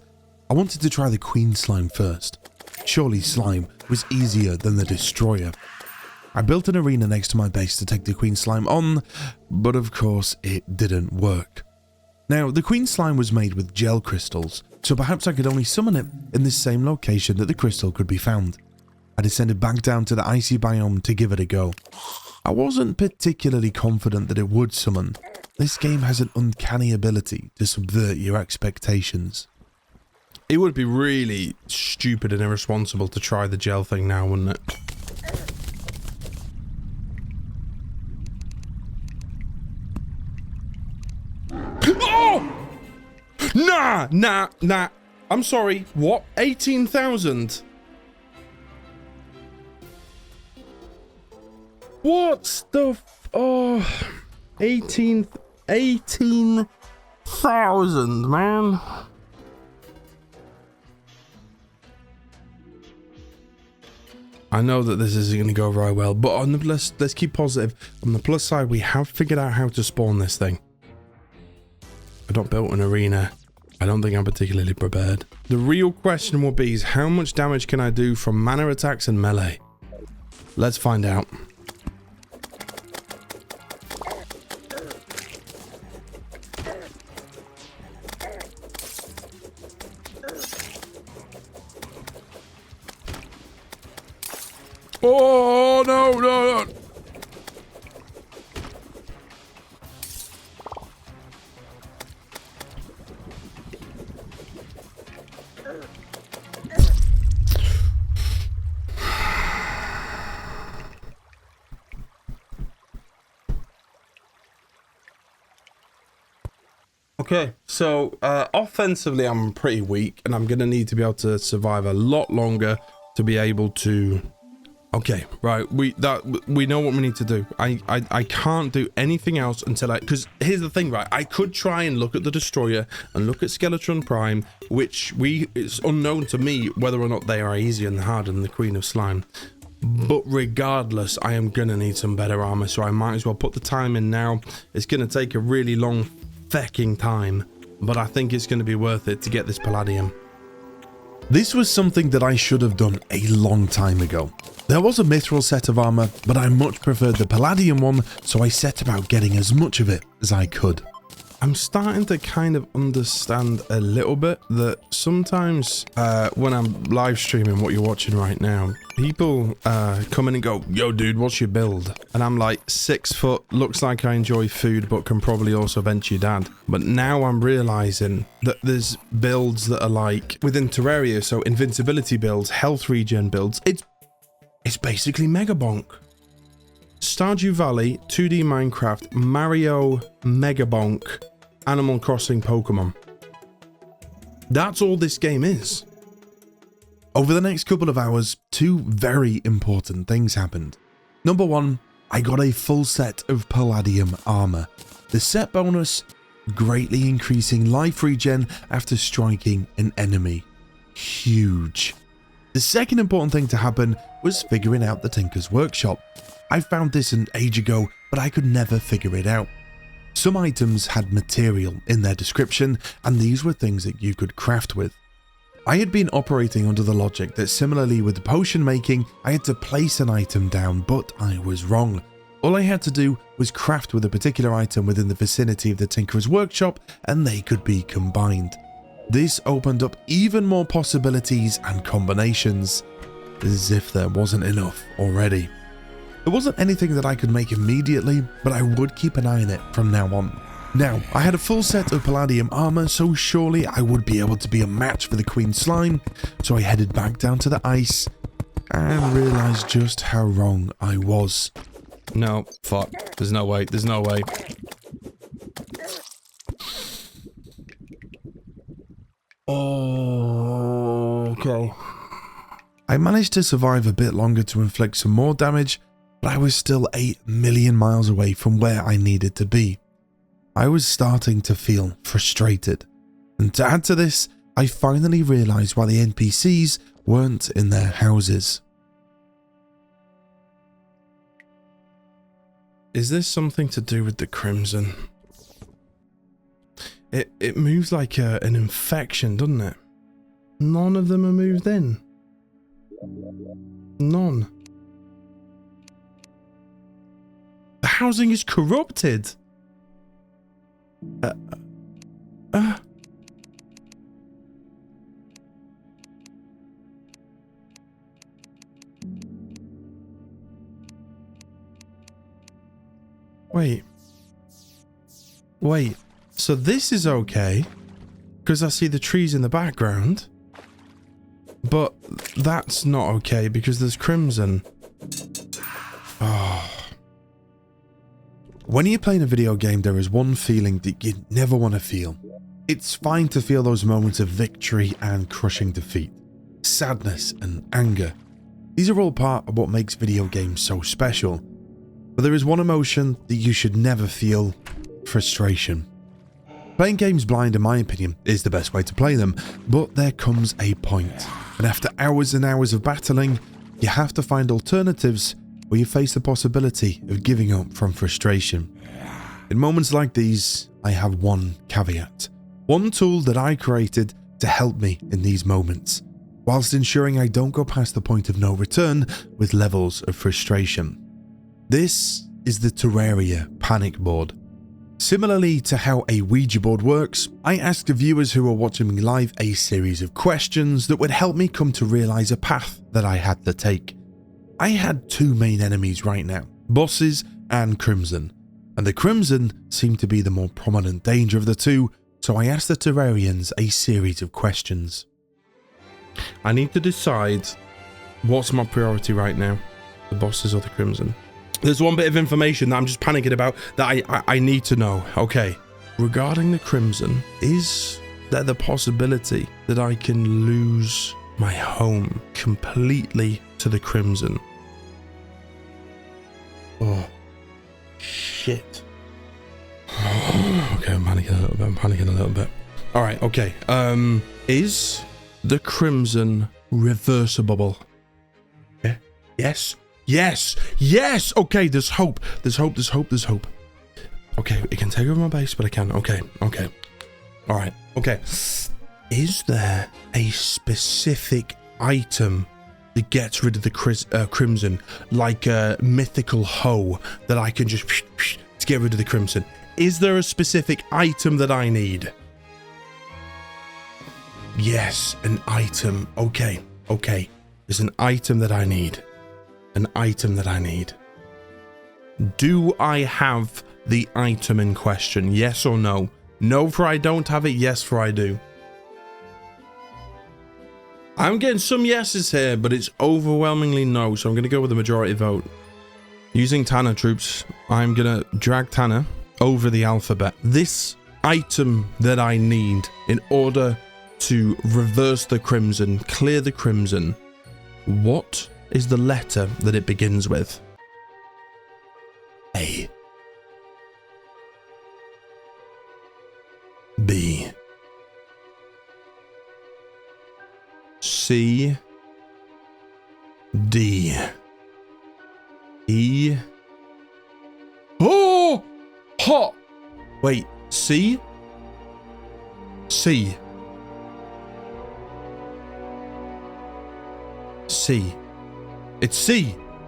I wanted to try the queen slime first. Surely slime was easier than the destroyer. I built an arena next to my base to take the queen slime on, but of course it didn't work. Now, the Queen Slime was made with gel crystals, so perhaps I could only summon it in the same location that the crystal could be found. I descended back down to the icy biome to give it a go. I wasn't particularly confident that it would summon. This game has an uncanny ability to subvert your expectations. It would be really stupid and irresponsible to try the gel thing now, wouldn't it? Oh! Nah. I'm sorry. What? 18,000? What the f... Oh... 18,000, man. I know that this isn't going to go very well, but on the let's keep positive. On the plus side, we have figured out how to spawn this thing. I've not built an arena. I don't think I'm particularly prepared. The real question will be is how much damage can I do from mana attacks and melee? Let's find out. Oh, no. Okay, so offensively I'm pretty weak and I'm going to need to be able to survive a lot longer to be able to... Okay, right, we know what we need to do. I can't do anything else until because here's the thing, right? I could try and look at the Destroyer and look at Skeletron Prime, which it's unknown to me whether or not they are easier and harder than the Queen of Slime. But regardless, I am gonna need some better armor, so I might as well put the time in now. It's gonna take a really long fecking time, but I think it's gonna be worth it to get this Palladium. This was something that I should have done a long time ago. There was a Mythril set of armor, but I much preferred the Palladium one, so I set about getting as much of it as I could. I'm starting to kind of understand a little bit that sometimes when I'm live streaming what you're watching right now, people come in and go, yo dude, what's your build? And I'm like, 6 foot, looks like I enjoy food but can probably also bench your dad. But now I'm realizing that there's builds that are like within Terraria, so invincibility builds, health regen builds. It's basically Mega Bonk. Stardew Valley, 2D Minecraft, Mario, Mega Bonk, Animal Crossing Pokemon. That's all this game is. Over the next couple of hours, 2 very important things happened. Number 1, I got a full set of Palladium armor. The set bonus, greatly increasing life regen after striking an enemy. Huge. The second important thing to happen was figuring out the Tinker's Workshop. I found this an age ago, but I could never figure it out. Some items had material in their description, and these were things that you could craft with. I had been operating under the logic that similarly with the potion making, I had to place an item down, but I was wrong. All I had to do was craft with a particular item within the vicinity of the Tinker's Workshop, and they could be combined. This opened up even more possibilities and combinations, as if there wasn't enough already. There wasn't anything that I could make immediately, but I would keep an eye on it from now on. Now, I had a full set of Palladium armor, so surely I would be able to be a match for the Queen Slime, so I headed back down to the ice and realized just how wrong I was. No, fuck. There's no way. There's no way. Oh, okay. I managed to survive a bit longer to inflict some more damage, but I was still 8 million miles away from where I needed to be. I was starting to feel frustrated. And to add to this, I finally realized why the NPCs weren't in their houses. Is this something to do with the Crimson? It moves like an infection, doesn't it? None of them are moved in. None. The housing is corrupted. Wait. So this is okay, because I see the trees in the background. But that's not okay, because there's crimson. Oh. When you're playing a video game, there is one feeling that you never want to feel. It's fine to feel those moments of victory and crushing defeat, sadness and anger. These are all part of what makes video games so special. But there is one emotion that you should never feel: frustration. Playing games blind, in my opinion, is the best way to play them, but there comes a point, and after hours and hours of battling, you have to find alternatives where you face the possibility of giving up from frustration. In moments like these, I have one caveat, one tool that I created to help me in these moments, whilst ensuring I don't go past the point of no return with levels of frustration. This is the Terraria panic board. Similarly to how a Ouija board works, I asked the viewers who were watching me live a series of questions that would help me come to realise a path that I had to take. I had two main enemies right now, bosses and Crimson, and the Crimson seemed to be the more prominent danger of the two, so I asked the Terrarians a series of questions. I need to decide what's my priority right now, the bosses or the Crimson. There's one bit of information that I'm just panicking about that I need to know. Okay, regarding the Crimson, is there the possibility that I can lose my home completely to the Crimson? Oh, shit. Okay, I'm panicking a little bit. All right, okay. Is the Crimson reversible? Yeah. Yes. Okay, there's hope. Okay, it can take over my base, but I can. Okay. All right. Okay. Is there a specific item that gets rid of the Crimson, like a mythical hoe that I can just to get rid of the Crimson? Is there a specific item that I need? Yes, an item. Okay. There's an item that I need. Do I have the item in question? Yes or no? No for I don't have it, yes for I do. I'm getting some yeses here, but it's overwhelmingly no, so I'm going to go with the majority vote. Using Tanner troops, I'm going to drag Tanner over the alphabet. This item that I need in order to reverse the Crimson, clear the Crimson, what is the letter that it begins with? A, B, C, D, E. Oh! Hot! Wait, C? C. It's C.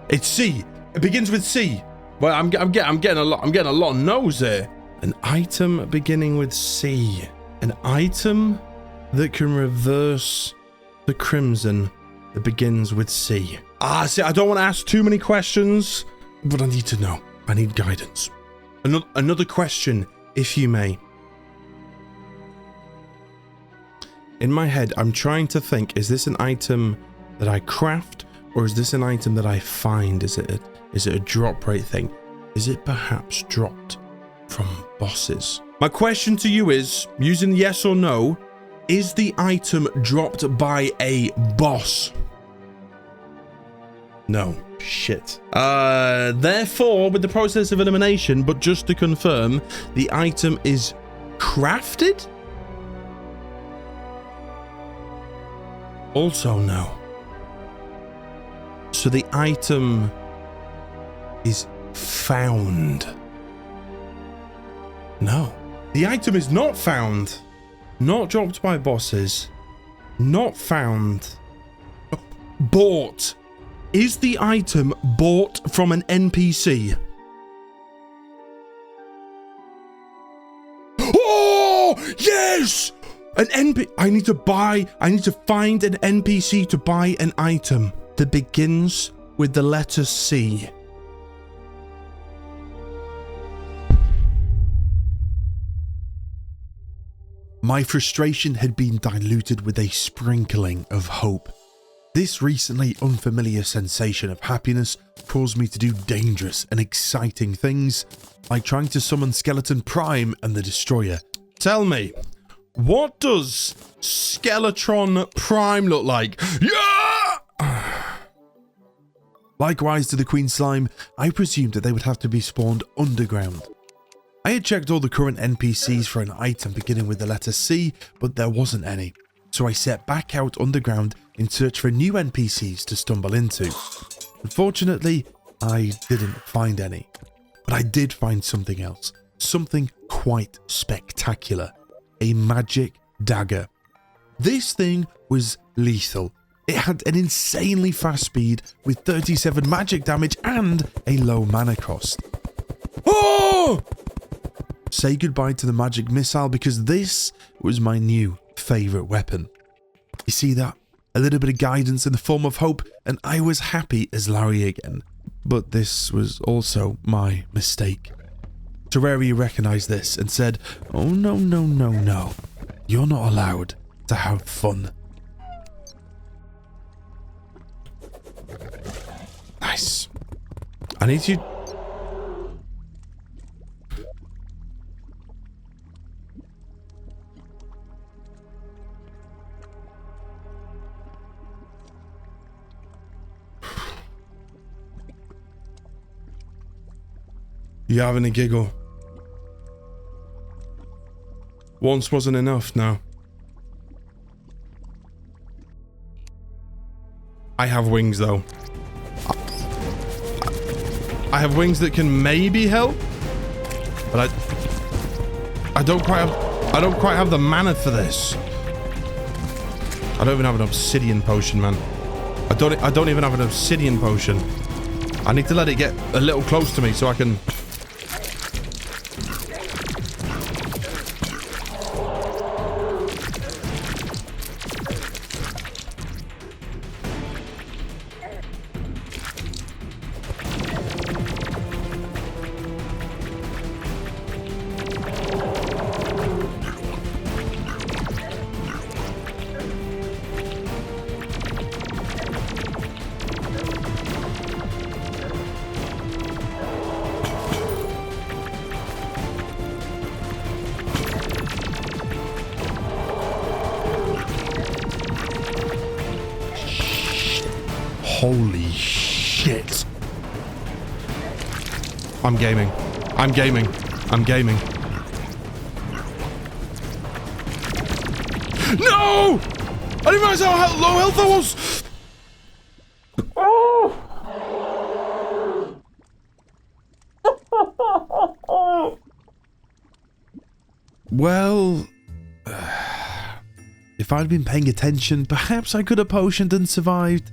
It begins with C. Well, I'm getting a lot of no's here. An item beginning with C. An item that can reverse the Crimson that begins with C. See, I don't want to ask too many questions, but I need to know. I need guidance. Another question, if you may. In my head, I'm trying to think, is this an item that I craft, or is this an item that I find? Is it a drop rate thing? Is it perhaps dropped from bosses? My question to you is, using yes or no, is the item dropped by a boss? No. Shit. Therefore, with the process of elimination, but just to confirm, the item is crafted? Also no. So the item is found. No. The item is not found. Not dropped by bosses. Not found. Bought. Is the item bought from an NPC? Oh! Yes! Yes! I need to find an NPC to buy an item that begins with the letter C. My frustration had been diluted with a sprinkling of hope. This recently unfamiliar sensation of happiness caused me to do dangerous and exciting things, like trying to summon Skeleton Prime and the Destroyer. Tell me, what does Skeletron Prime look like? Yeah! Likewise to the Queen Slime, I presumed that they would have to be spawned underground. I had checked all the current NPCs for an item beginning with the letter C, but there wasn't any. So I set back out underground in search for new NPCs to stumble into. Unfortunately, I didn't find any. But I did find something else. Something quite spectacular. A magic dagger. This thing was lethal. It had an insanely fast speed with 37 magic damage and a low mana cost. Oh! Say goodbye to the magic missile because this was my new favourite weapon. You see that? A little bit of guidance in the form of hope, and I was happy as Larry again. But this was also my mistake. Terraria recognised this and said, "Oh no, no, no, no. You're not allowed to have fun." Nice. I need you... You having a giggle? Once wasn't enough now. I have wings though. I have wings that can maybe help, but I don't quite have the mana for this. I don't even have an obsidian potion, man. I don't even have an obsidian potion. I need to let it get a little close to me so I can... Holy shit. I'm gaming. I'm gaming. I'm gaming. No! I didn't realize how low health I was! Well, if I'd been paying attention, perhaps I could have potioned and survived.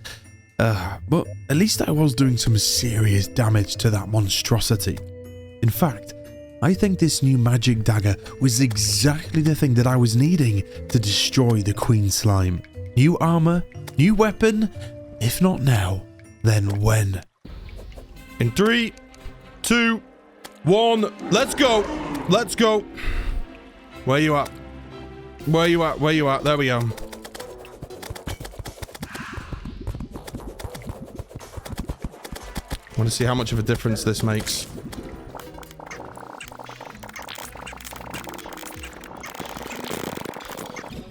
But at least I was doing some serious damage to that monstrosity. In fact, I think this new magic dagger was exactly the thing that I was needing to destroy the Queen Slime. New armor, new weapon, if not now, then when? In 3, 2, 1, let's go! Let's go! Where you at? Where you at? Where you at? There we go. I want to see how much of a difference this makes.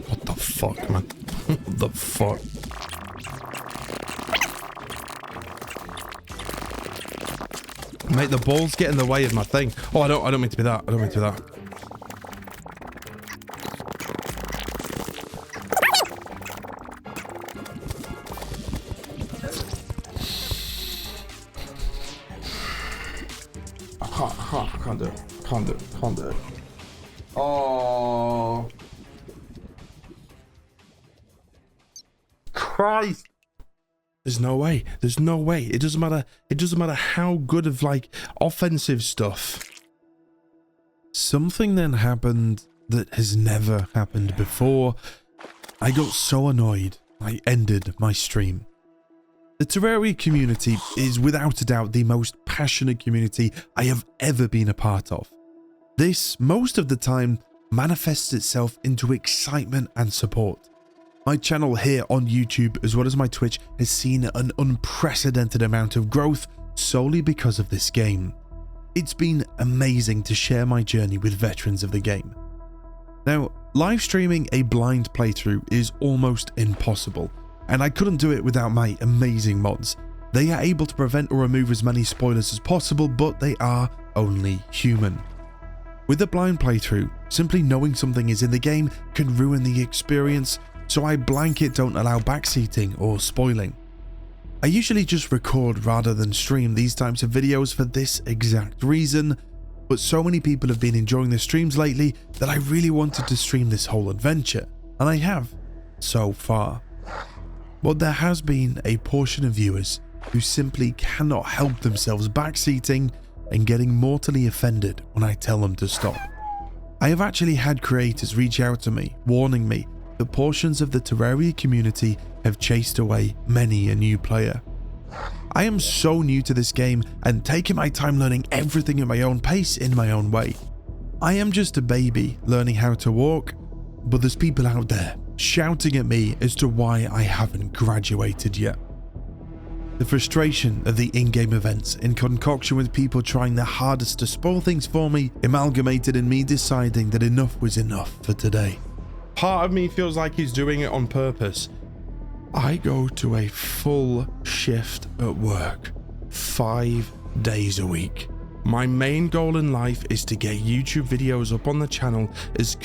What the fuck, man? What the fuck? Mate, the balls get in the way of my thing. Oh, I don't mean to be that. I don't mean to be that. I can't do it. Can't do it. Can't do it. Oh. Christ. There's no way. There's no way. It doesn't matter. It doesn't matter how good of like offensive stuff. Something then happened that has never happened before. I got so annoyed, I ended my stream. The Terraria community is without a doubt the most passionate community I have ever been a part of. This, most of the time, manifests itself into excitement and support. My channel here on YouTube, as well as my Twitch, has seen an unprecedented amount of growth solely because of this game. It's been amazing to share my journey with veterans of the game. Now, live streaming a blind playthrough is almost impossible, and I couldn't do it without my amazing mods. They are able to prevent or remove as many spoilers as possible, but they are only human. With a blind playthrough, simply knowing something is in the game can ruin the experience, so I blanket don't allow backseating or spoiling. I usually just record rather than stream these types of videos for this exact reason, but so many people have been enjoying the streams lately that I really wanted to stream this whole adventure, and I have, so far. But there has been a portion of viewers who simply cannot help themselves backseating and getting mortally offended when I tell them to stop. I have actually had creators reach out to me, warning me that portions of the Terraria community have chased away many a new player. I am so new to this game and taking my time learning everything at my own pace in my own way. I am just a baby learning how to walk, but there's people out there shouting at me as to why I haven't graduated yet. The frustration of the in-game events in concoction with people trying their hardest to spoil things for me amalgamated in me deciding that enough was enough for today. Part of me feels like he's doing it on purpose. I go to a full shift at work, 5 days a week. My main goal in life is to get YouTube videos up on the channel as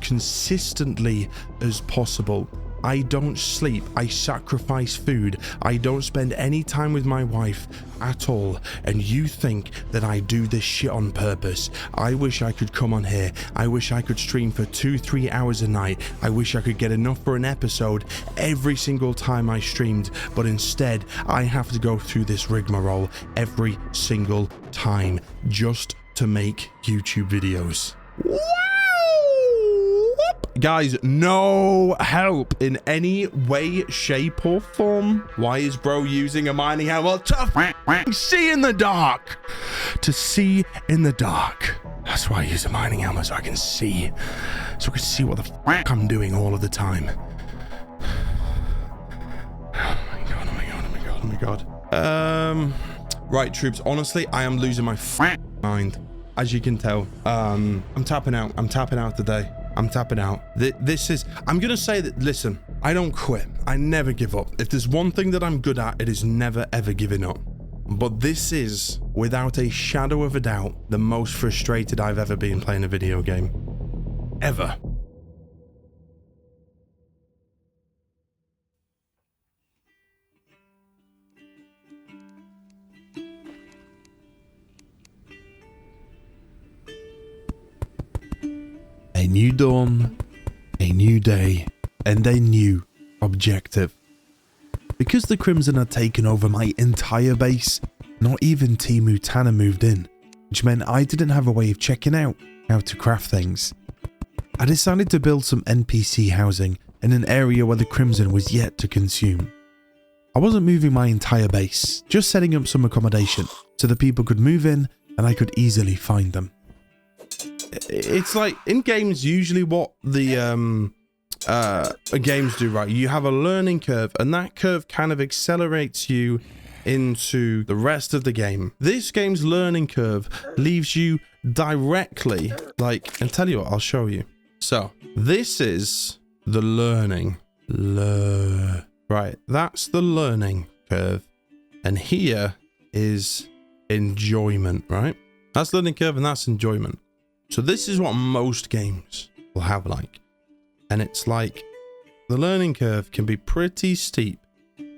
consistently as possible. I don't sleep, I sacrifice food, I don't spend any time with my wife at all, and you think that I do this shit on purpose. I wish I could come on here, I wish I could stream for 2-3 hours a night, I wish I could get enough for an episode every single time I streamed, but instead I have to go through this rigmarole every single time just to make YouTube videos. Guys, no help in any way, shape, or form. Why is bro using a mining hammer to see in the dark? To see in the dark. That's why I use a mining hammer, so I can see. So I can see what the fuck I'm doing all of the time. Oh my god, oh my god, oh my god, oh my god. Right, troops, honestly, I am losing my mind. As you can tell, I'm tapping out. I'm tapping out today. I'm tapping out. I'm going to say that, listen, I don't quit. I never give up. If there's one thing that I'm good at, it is never, ever giving up. But this is, without a shadow of a doubt, the most frustrated I've ever been playing a video game. Ever. A new dawn, a new day, and a new objective. Because the Crimson had taken over my entire base, not even Team Utana moved in, which meant I didn't have a way of checking out how to craft things. I decided to build some NPC housing in an area where the Crimson was yet to consume. I wasn't moving my entire base, just setting up some accommodation so that people could move in and I could easily find them. It's like in games, usually what the games do, right? You have a learning curve, and that curve kind of accelerates you into the rest of the game. This game's learning curve leaves you directly, like, and tell you what, I'll show you. So this is the learning. Right, that's the learning curve, and here is enjoyment, right? That's learning curve, and that's enjoyment. So this is what most games will have like. And it's like the learning curve can be pretty steep.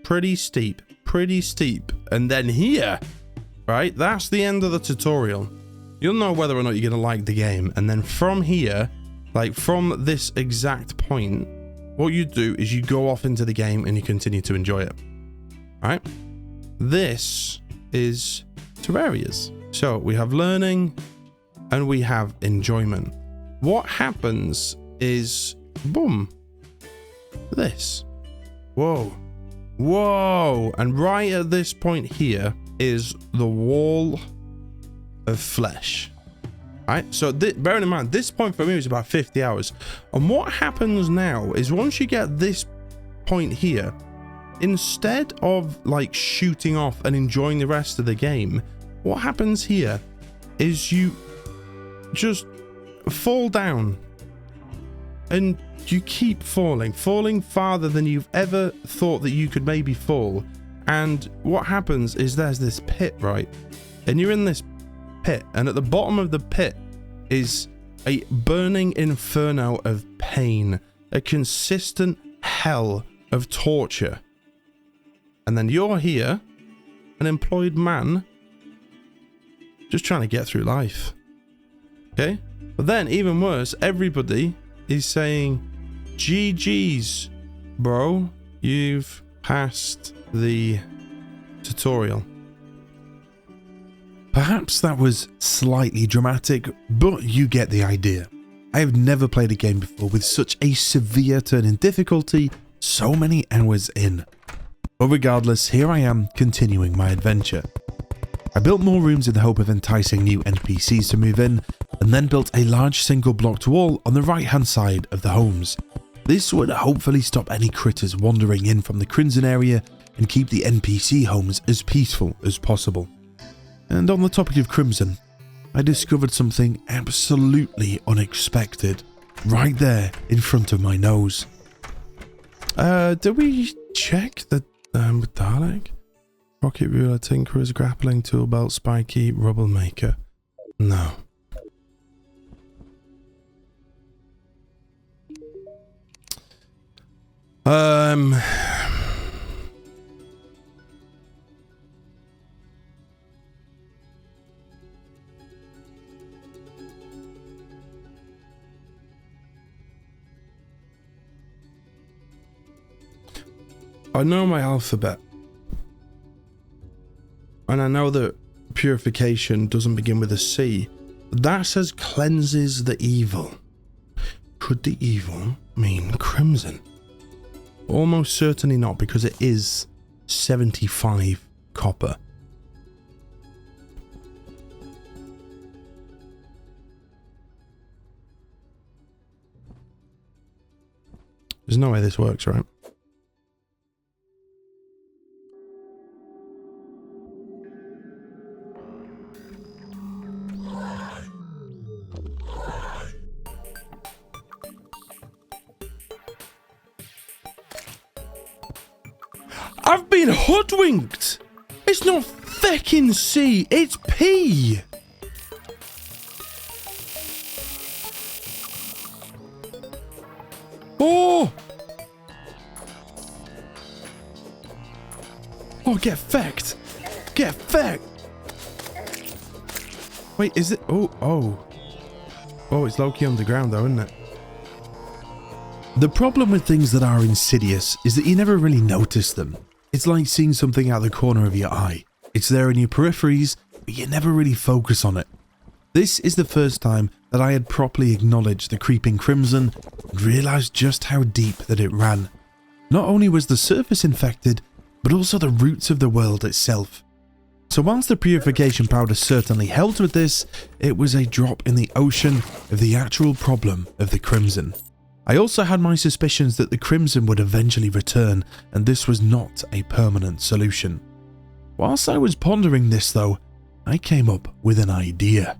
And then here, right, that's the end of the tutorial. You'll know whether or not you're going to like the game. And then from here, like from this exact point, what you do is you go off into the game and you continue to enjoy it. All right? This is Terraria's. So we have learning and we have enjoyment. what happens is, boom, this. Whoa. Whoa. And right at this point here is the wall of flesh. Right? So bearing in mind, this point for me was about 50 hours. And what happens now is once you get this point here, instead of like shooting off and enjoying the rest of the game, what happens here is you just fall down and you keep falling farther than you've ever thought that you could maybe fall. And what happens is there's this pit, right? And you're in this pit, and at the bottom of the pit is a burning inferno of pain, a consistent hell of torture. And then you're here, an employed man, just trying to get through life. Okay? But then, even worse, everybody is saying, GG's, bro, you've passed the tutorial. Perhaps that was slightly dramatic, but you get the idea. I have never played a game before with such a severe turn in difficulty so many hours in. But regardless, here I am continuing my adventure. I built more rooms in the hope of enticing new NPCs to move in, and then built a large single blocked wall on the right hand side of the homes. This would hopefully stop any critters wandering in from the Crimson area and keep the NPC homes as peaceful as possible. And on the topic of Crimson, I discovered something absolutely unexpected right there in front of my nose. Did we check the Dalek? Rocket Ruler, Tinkerers, Grappling Tool Belt, Spiky, Rubble Maker. No. I know my alphabet. And I know that purification doesn't begin with a C. That says cleanses the evil. Could the evil mean crimson? Almost certainly not, because it is 75 copper. There's no way this works, right? I've been hoodwinked! It's not feckin' C, it's P! Oh! Oh, get fecked! Get fecked! Wait, is it? Oh, it's low-key underground though, isn't it? The problem with things that are insidious is that you never really notice them. It's like seeing something out the corner of your eye. It's there in your peripheries, but you never really focus on it. This is the first time that I had properly acknowledged the creeping crimson and realised just how deep that it ran. Not only was the surface infected, but also the roots of the world itself. So whilst the purification powder certainly helped with this, it was a drop in the ocean of the actual problem of the crimson. I also had my suspicions that the crimson would eventually return, and this was not a permanent solution. Whilst I was pondering this though, I came up with an idea.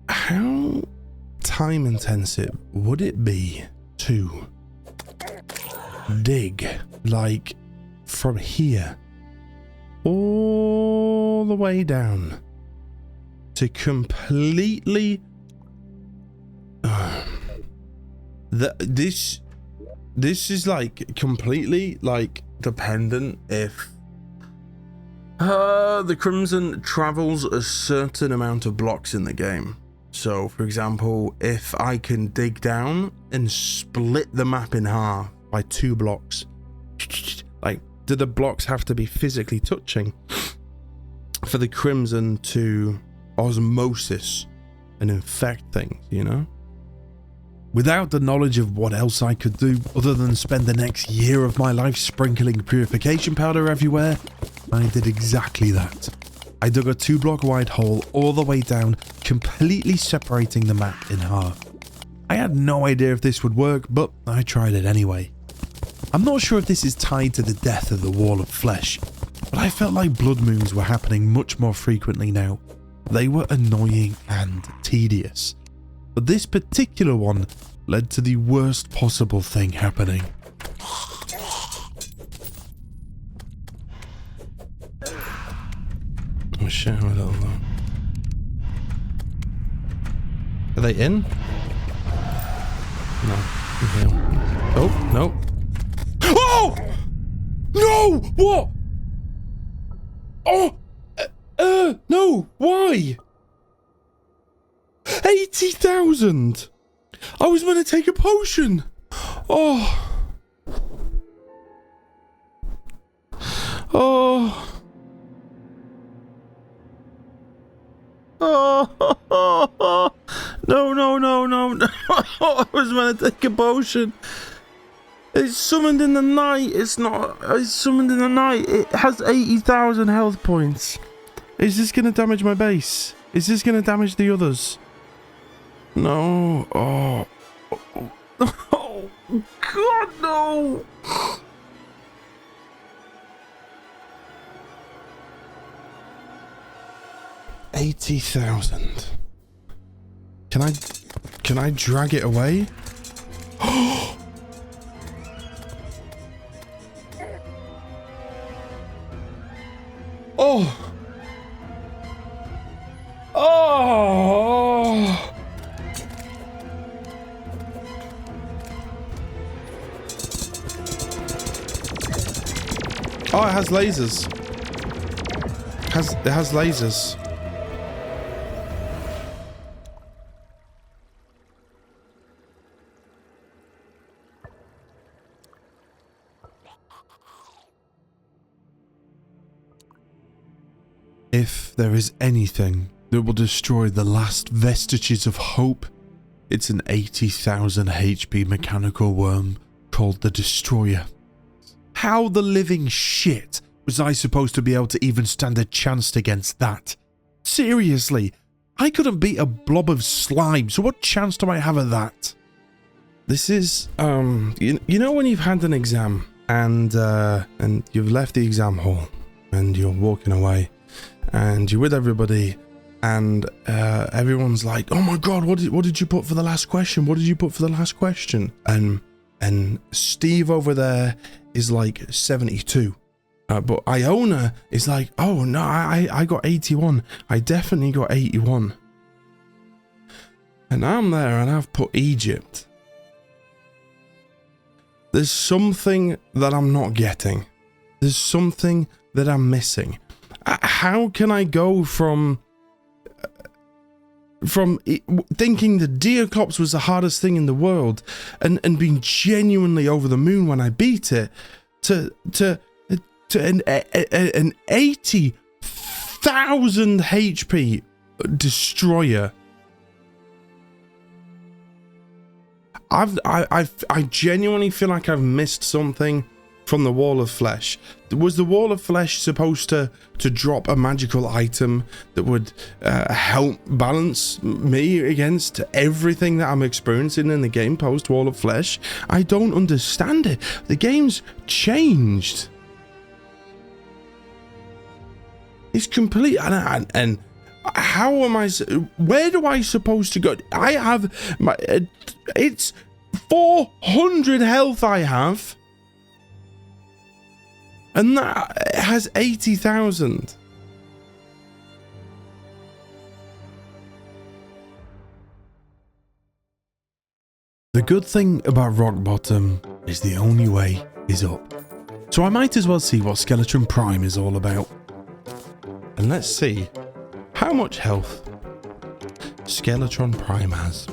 How time intensive would it be to dig, like, from here all the way down to completely this is like completely like dependent if the crimson travels a certain amount of blocks in the game. So for example, if I can dig down and split the map in half by 2 blocks, like, do the blocks have to be physically touching for the crimson to osmosis and infect things, you know? Without the knowledge of what else I could do other than spend the next year of my life sprinkling purification powder everywhere, I did exactly that. I dug a 2-block wide hole all the way down, completely separating the map in half. I had no idea if this would work, but I tried it anyway. I'm not sure if this is tied to the death of the Wall of Flesh, but I felt like blood moons were happening much more frequently now. They were annoying and tedious. But this particular one led to the worst possible thing happening. Oh shit, I don't know. Are they in? No. Oh, no. Oh! No! What? Oh! No! Why? 80,000! I was meant to take a potion! Oh! Oh! Oh! No, no, no, no, no! I was meant to take a potion! It's summoned in the night! It's summoned in the night! It has 80,000 health points! Is this gonna damage my base? Is this gonna damage the others? No. Oh. Oh. God, no. $80,000. Can I drag it away? Oh. Oh. Oh, it has lasers. It has lasers. If there is anything that will destroy the last vestiges of hope, it's an 80,000 HP mechanical worm called the Destroyer. How the living shit was I supposed to be able to even stand a chance against that? Seriously, I couldn't beat a blob of slime, so what chance do I have of that? This is, you know when you've had an exam and you've left the exam hall and you're walking away and you're with everybody and everyone's like, oh my god, what did you put for the last question? What did you put for the last question? And Steve over there is like 72. But Iona is like, oh no, I got 81. I definitely got 81. And I'm there and I've put Egypt. There's something that I'm not getting. There's something that I'm missing. How can I go from thinking the Deercops was the hardest thing in the world and being genuinely over the moon when I beat it to an 80,000 HP destroyer? I genuinely feel like I've missed something from the Wall of Flesh. Was the Wall of Flesh supposed to drop a magical item that would help balance me against everything that I'm experiencing in the game post Wall of Flesh? I don't understand it. The game's changed. It's complete, and how am I? Where do I supposed to go? I have my. It's 400 health I have. And that has 80,000. The good thing about rock bottom is the only way is up. So I might as well see what Skeletron Prime is all about. And let's see how much health Skeletron Prime has.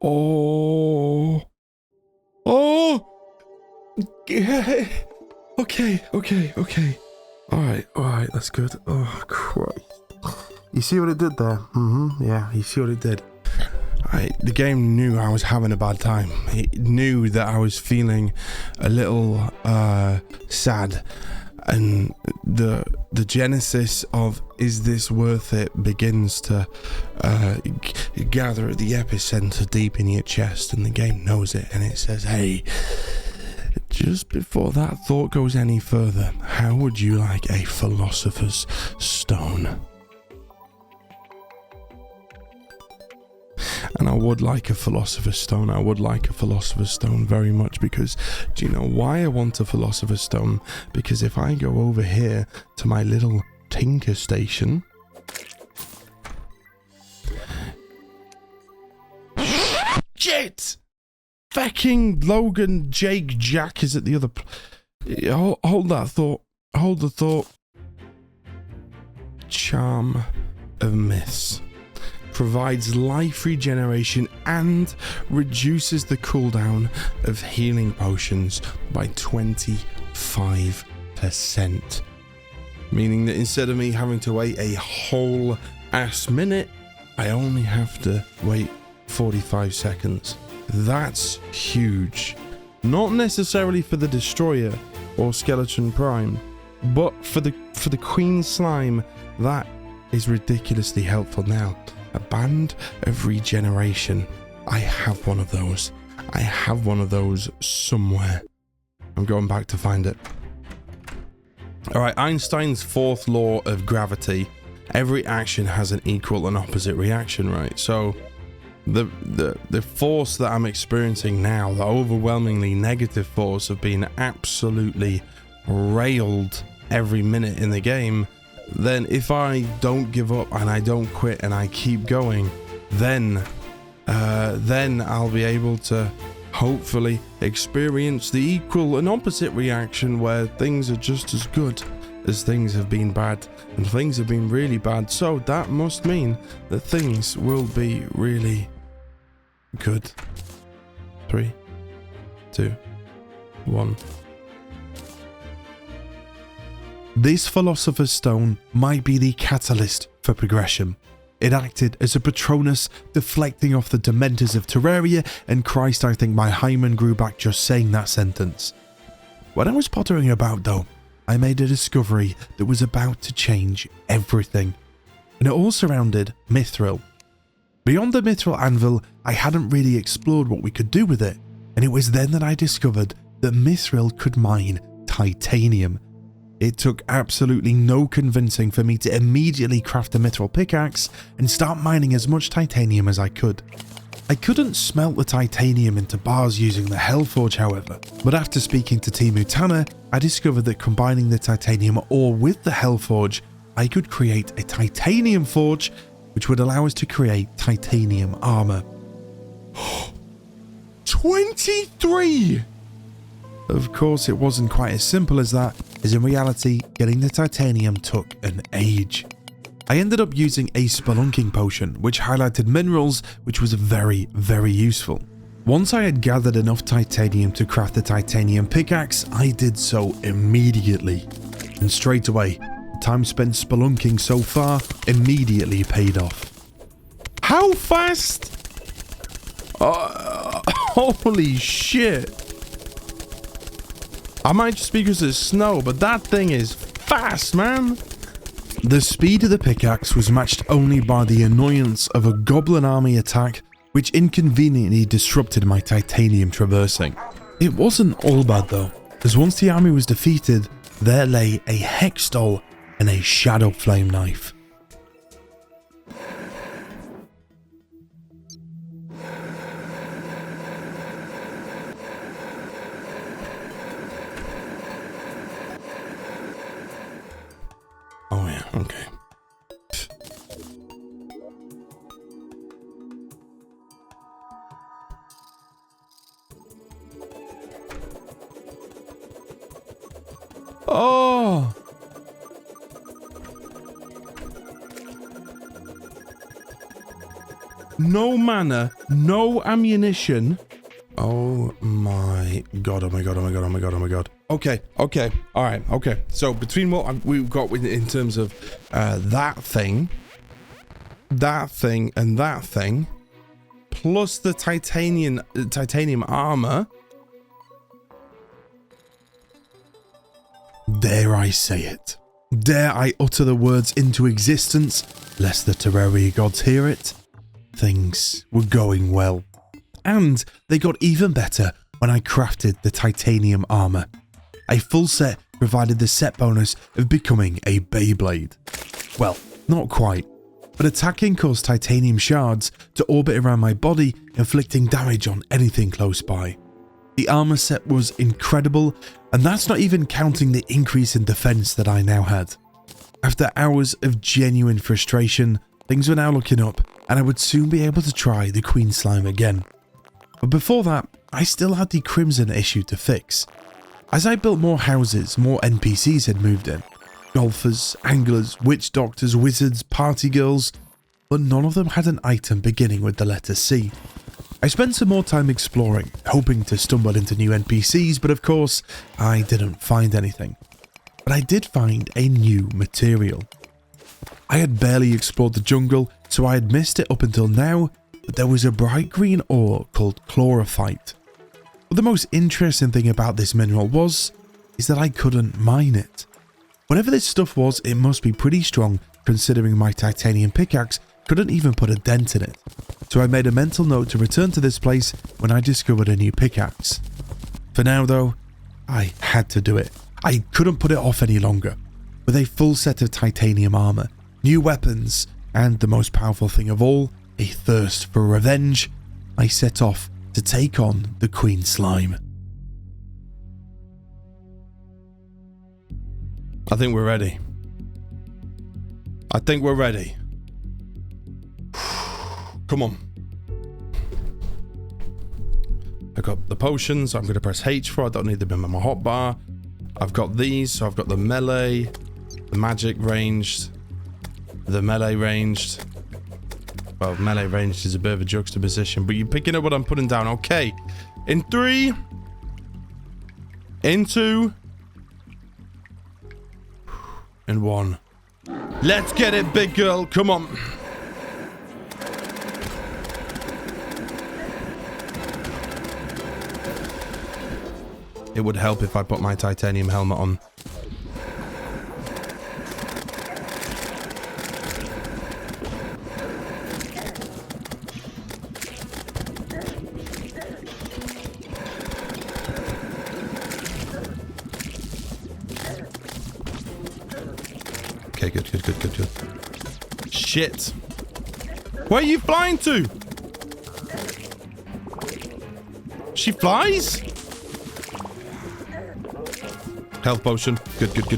Oh. Oh. Okay. Alright, that's good. Oh, Christ. You see what it did there? Yeah, you see what it did. The game knew I was having a bad time. It knew that I was feeling a little sad. And the genesis of is this worth it begins to gather at the epicenter deep in your chest, and the game knows it, and it says, hey, just before that thought goes any further, how would you like a philosopher's stone? And I would like a philosopher's stone. I would like a philosopher's stone very much, because do you know why I want a philosopher's stone? Because if I go over here to my little tinker station, shit! Fucking Logan, Jake, Jack is at the other. Hold that thought. Hold the thought. Charm of Myths provides life regeneration and reduces the cooldown of healing potions by 25%. Meaning that instead of me having to wait a whole ass minute, I only have to wait 45 seconds. That's huge. Not necessarily for the Destroyer or Skeleton Prime, but for the Queen Slime, that is ridiculously helpful now. A band of regeneration. I have one of those. I have one of those somewhere. I'm going back to find it. Alright, Einstein's fourth law of gravity. Every action has an equal and opposite reaction, right? So the force that I'm experiencing now, the overwhelmingly negative force of being absolutely railed every minute in the game, then if I don't give up and I don't quit and I keep going, then I'll be able to hopefully experience the equal and opposite reaction where things are just as good as things have been bad, and things have been really bad, so that must mean that things will be really good. 3, 2, 1. This Philosopher's Stone might be the catalyst for progression. It acted as a Patronus, deflecting off the Dementors of Terraria, and Christ, I think my hymen grew back just saying that sentence. When I was pottering about though, I made a discovery that was about to change everything. And it all surrounded Mythril. Beyond the Mythril anvil, I hadn't really explored what we could do with it, and it was then that I discovered that Mythril could mine titanium. It took absolutely no convincing for me to immediately craft a Mythril pickaxe and start mining as much titanium as I could. I couldn't smelt the titanium into bars using the Hellforge, however, but after speaking to Timu Tanner, I discovered that combining the titanium ore with the Hellforge, I could create a titanium forge, which would allow us to create titanium armor. 23! Of course, it wasn't quite as simple as that, as in reality, getting the titanium took an age. I ended up using a spelunking potion, which highlighted minerals, which was very, very useful. Once I had gathered enough titanium to craft the titanium pickaxe, I did so immediately. And straight away, the time spent spelunking so far immediately paid off. How fast? Holy shit. I might just because it's snow, but that thing is fast, man. The speed of the pickaxe was matched only by the annoyance of a goblin army attack, which inconveniently disrupted my titanium traversing. It wasn't all bad though, as once the army was defeated, there lay a hex doll and a shadow flame knife. Oh yeah, okay. Oh! no mana, no ammunition. Oh my god, oh my god, oh my god, oh my god, oh my god. Okay, okay, all right, okay. So between what we've got in terms of that thing, and that thing, plus the titanium armor. Dare I say it? Dare I utter the words into existence, lest the Terraria gods hear it? Things were going well. And they got even better when I crafted the titanium armor. A full set provided the set bonus of becoming a Beyblade. Well, not quite, but attacking caused titanium shards to orbit around my body, inflicting damage on anything close by. The armor set was incredible, and that's not even counting the increase in defense that I now had. After hours of genuine frustration, things were now looking up, and I would soon be able to try the Queen Slime again. But before that, I still had the Crimson issue to fix. As I built more houses, more NPCs had moved in. Golfers, anglers, witch doctors, wizards, party girls, but none of them had an item beginning with the letter C. I spent some more time exploring, hoping to stumble into new NPCs, but of course, I didn't find anything. But I did find a new material. I had barely explored the jungle, so I had missed it up until now, but there was a bright green ore called chlorophyte. But the most interesting thing about this mineral is that I couldn't mine it. Whatever this stuff was, it must be pretty strong, considering my titanium pickaxe couldn't even put a dent in it. So I made a mental note to return to this place when I discovered a new pickaxe. For now though, I had to do it. I couldn't put it off any longer. With a full set of titanium armor, new weapons, and the most powerful thing of all, a thirst for revenge, I set off to take on the Queen Slime. I think we're ready. I think we're ready. Come on. I got the potions. I'm going to press H for. I don't need them in my hotbar. I've got these. So I've got the melee, the magic ranged, the melee ranged. Well, melee ranged is a bit of a juxtaposition, but you're picking up what I'm putting down. Okay. In 3, in 2, in 1. Let's get it, big girl. Come on. It would help if I put my titanium helmet on. Okay, good. Shit. Where are you flying to? She flies? Health potion. Good. Good.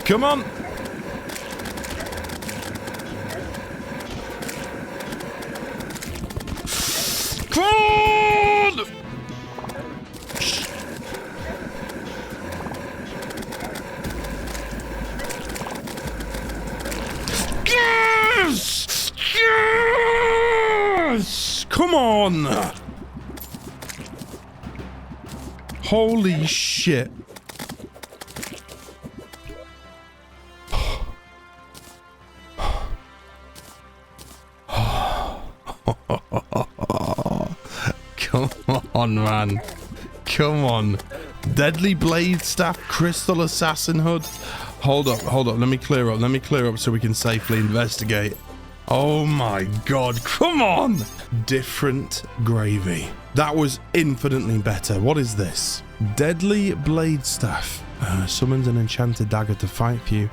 Come on. Yes! Come on! Holy shit. Come on, man. Come on. Deadly blade staff, crystal assassin hood. Hold up. Let me clear up so we can safely investigate. Oh my god, come on! Different gravy. That was infinitely better. What is this? Deadly blade staff. Summons an enchanted dagger to fight for you.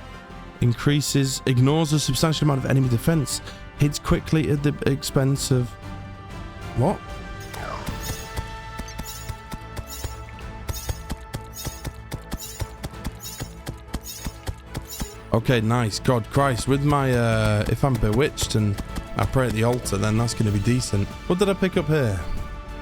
Ignores a substantial amount of enemy defense. Hits quickly at the expense of... What? Okay, nice. God Christ. With my, if I'm bewitched and I pray at the altar, then that's going to be decent. What did I pick up here?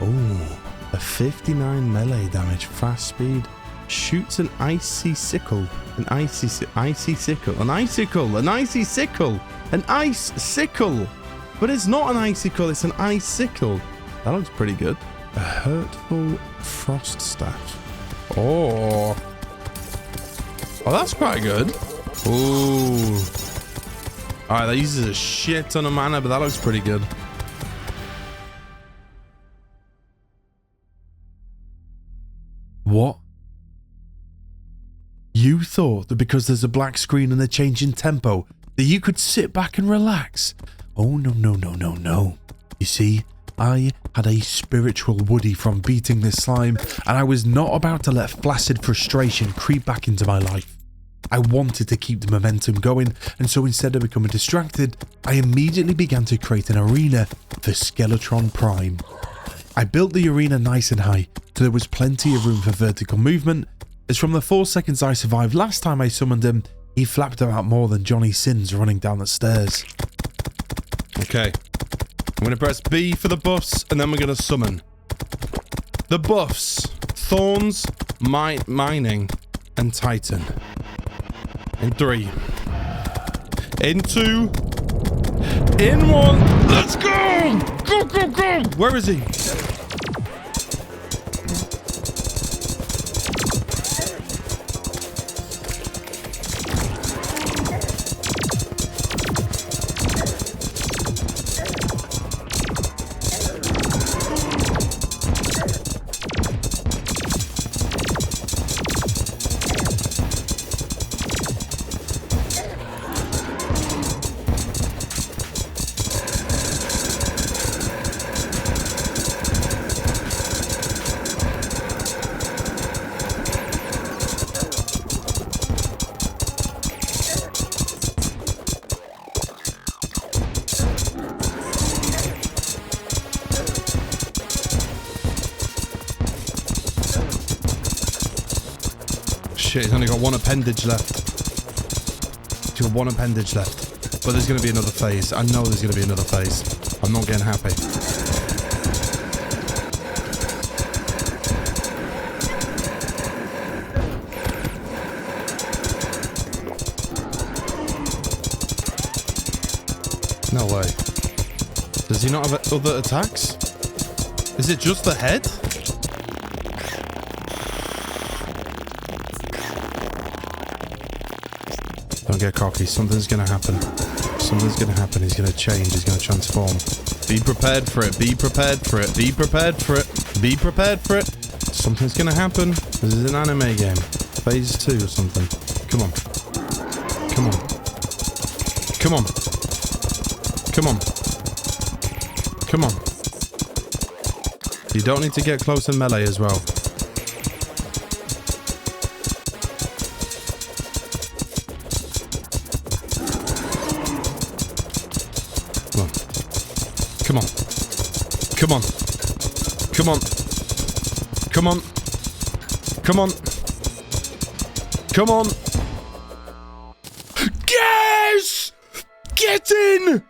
Oh, a 59 melee damage, fast speed. Shoots an icy sickle. An icy sickle. An icicle. An icy sickle. An ice sickle. But it's not an icicle, it's an icicle. That looks pretty good. A hurtful frost staff. Oh. Oh, that's quite good. Ooh. Alright, that uses a shit ton of mana, but that looks pretty good. What? You thought that because there's a black screen and a change in tempo, that you could sit back and relax? Oh, no, no, no, no, no. You see, I had a spiritual Woody from beating this slime, and I was not about to let flaccid frustration creep back into my life. I wanted to keep the momentum going, and so instead of becoming distracted, I immediately began to create an arena for Skeletron Prime. I built the arena nice and high, so there was plenty of room for vertical movement, as from the 4 seconds I survived last time I summoned him, he flapped about more than Johnny Sins running down the stairs. Okay. I'm going to press B for the buffs, and then we're going to summon. The buffs. Thorns, Mining, and Titan. In 3. In 2. In 1. Let's go! Go, go, go! Where is he? Shit, he's only got 1 appendage left. He's got 1 appendage left. But there's going to be another phase. I know there's going to be another phase. I'm not getting happy. No way. Does he not have other attacks? Is it just the head? Don't get cocky. Something's going to happen. Something's going to happen. He's going to change. He's going to transform. Be prepared for it. Be prepared for it. Be prepared for it. Be prepared for it. Something's going to happen. This is an anime game. Phase 2 or something. Come on. Come on. Come on. Come on. Come on. You don't need to get close in melee as well. Come on. Come on. Come on. Come on. Come on. Come on. Yes! Get in!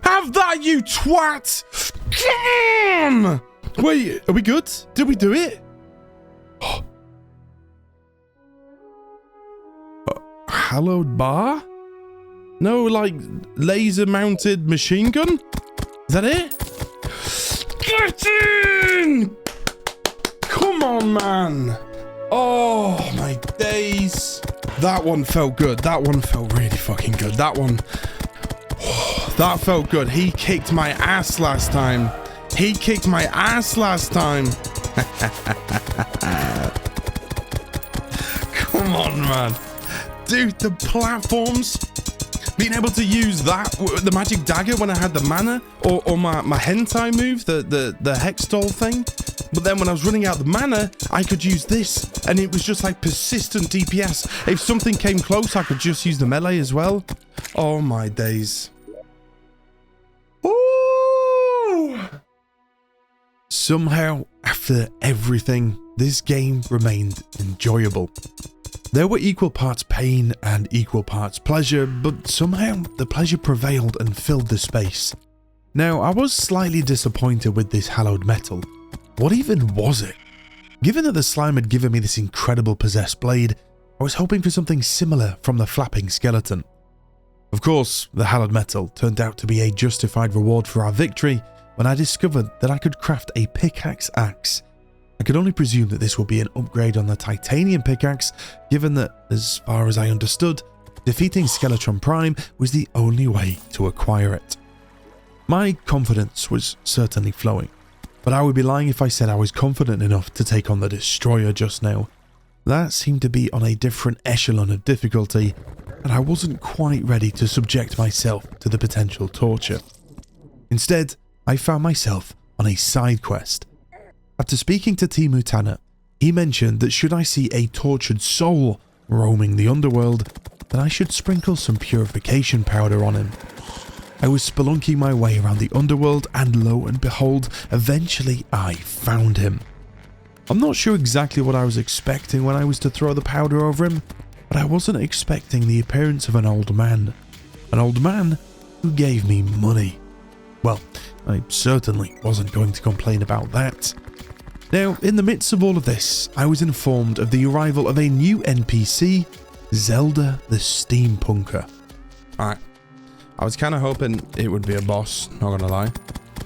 Have that, you twat! Come on! Wait, are we good? Did we do it? Hallowed bar? No, like, laser-mounted machine gun? Is that it? Get in! Come on, man. Oh, my days. That one felt good. That one felt really fucking good. That one... that felt good. He kicked my ass last time. He kicked my ass last time. Come on, man. Dude, the platforms... being able to use that, the magic dagger when I had the mana, or my hentai move, the hexdoll thing. But then when I was running out the mana, I could use this, and it was just like persistent DPS. If something came close, I could just use the melee as well. Oh my days. Ooh. Somehow, after everything, this game remained enjoyable. There were equal parts pain and equal parts pleasure, but somehow the pleasure prevailed and filled the space. Now, I was slightly disappointed with this hallowed metal. What even was it? Given that the slime had given me this incredible possessed blade, I was hoping for something similar from the flapping skeleton. Of course, the hallowed metal turned out to be a justified reward for our victory when I discovered that I could craft a pickaxe axe. I could only presume that this would be an upgrade on the titanium pickaxe, given that, as far as I understood, defeating Skeletron Prime was the only way to acquire it. My confidence was certainly flowing, but I would be lying if I said I was confident enough to take on the Destroyer just now. That seemed to be on a different echelon of difficulty, and I wasn't quite ready to subject myself to the potential torture. Instead, I found myself on a side quest. After speaking to Timu Tanner, he mentioned that should I see a tortured soul roaming the underworld, then I should sprinkle some purification powder on him. I was spelunking my way around the underworld, and lo and behold, eventually I found him. I'm not sure exactly what I was expecting when I was to throw the powder over him, but I wasn't expecting the appearance of an old man. An old man who gave me money. Well, I certainly wasn't going to complain about that. Now, in the midst of all of this, I was informed of the arrival of a new NPC, Zelda the Steampunker. Alright. I was kind of hoping it would be a boss, not gonna lie.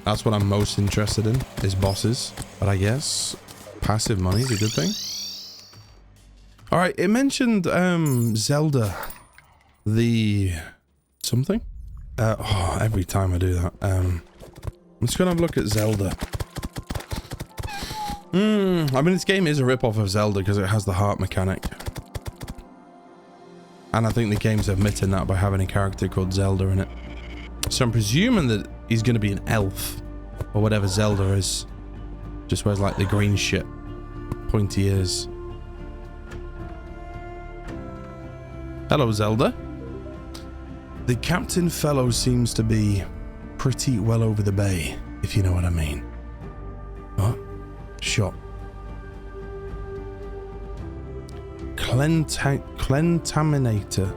That's what I'm most interested in, is bosses. But I guess passive money is a good thing. Alright, it mentioned Zelda the something? Every time I do that. I'm just gonna have a look at Zelda. I mean, this game is a rip-off of Zelda because it has the heart mechanic. And I think the game's admitting that by having a character called Zelda in it. So I'm presuming that he's going to be an elf. Or whatever Zelda is. Just wears like the green shit. Pointy ears. Hello, Zelda. The Captain Fellow seems to be pretty well over the bay, if you know what I mean. What? Shot. Clentaminator.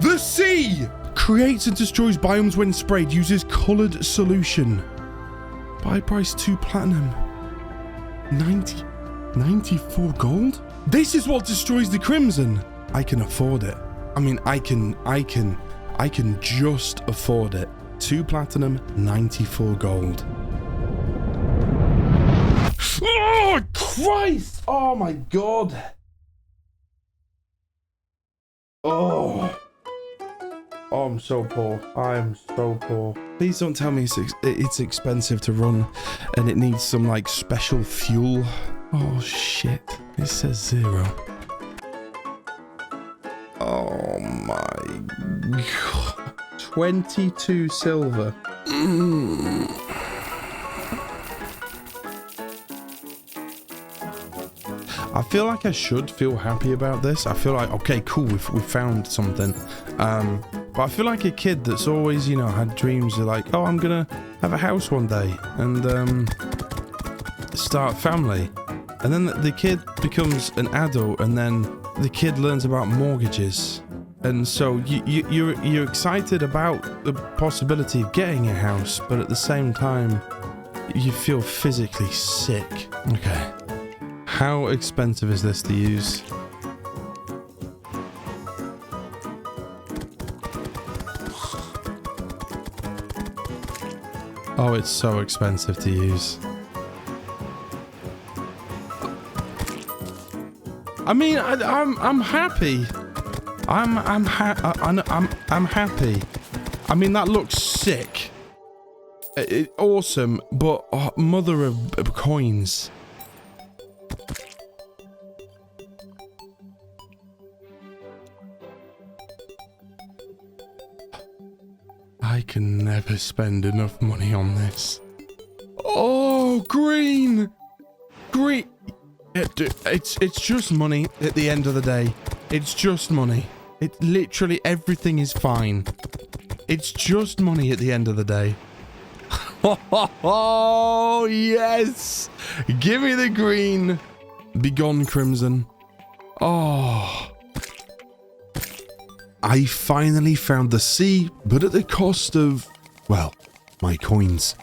The sea! Creates and destroys biomes when sprayed. Uses colored solution. Buy price 2 platinum. 94 gold? This is what destroys the crimson. I can afford it. I mean, I can just afford it. 2 platinum, 94 gold. Oh, Christ! Oh, my God. Oh, I'm so poor. I'm so poor. Please don't tell me it's expensive to run and it needs some, like, special fuel. Oh, shit. It says 0. Oh my God. 22 silver. I feel like I should feel happy about this. I feel like, okay, cool, we found something. But I feel like a kid that's always, you know, had dreams of like, oh, I'm gonna have a house one day and start a family. And then the kid becomes an adult, and then the kid learns about mortgages. And so you're excited about the possibility of getting a house, but at the same time, you feel physically sick. Okay. How expensive is this to use? Oh, it's so expensive to use. I mean, I'm happy. I'm happy. I mean, that looks sick. Awesome, but mother of coins. I can never spend enough money on this. Oh, green. Green. It's just money at the end of the day. It's just money. It literally everything is fine. It's just money at the end of the day. Oh, yes. Give me the green. Begone, Crimson. Oh. I finally found the sea, but at the cost of, well, my coins.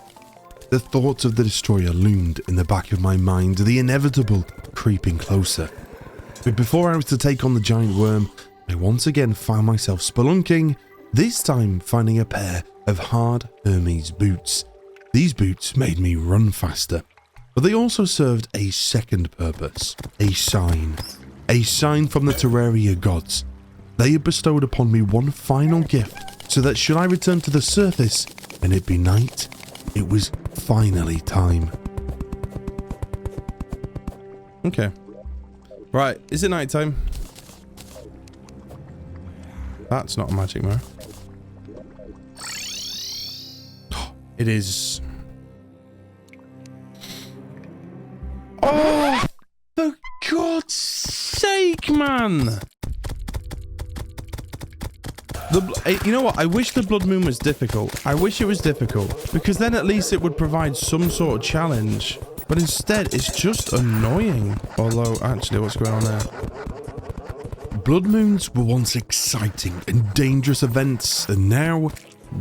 The thought of the destroyer loomed in the back of my mind, the inevitable creeping closer. But before I was to take on the giant worm, I once again found myself spelunking, this time finding a pair of hard Hermes boots. These boots made me run faster, but they also served a second purpose, a sign from the Terraria gods. They had bestowed upon me one final gift, so that should I return to the surface and it be night, it was finally time. Okay. Right, is it nighttime? That's not a magic mirror. It is. Oh, for God's sake, man! You know what? I wish the Blood Moon was difficult. I wish it was difficult, because then at least it would provide some sort of challenge. But instead, it's just annoying. Although, actually, what's going on there? Blood moons were once exciting and dangerous events, and now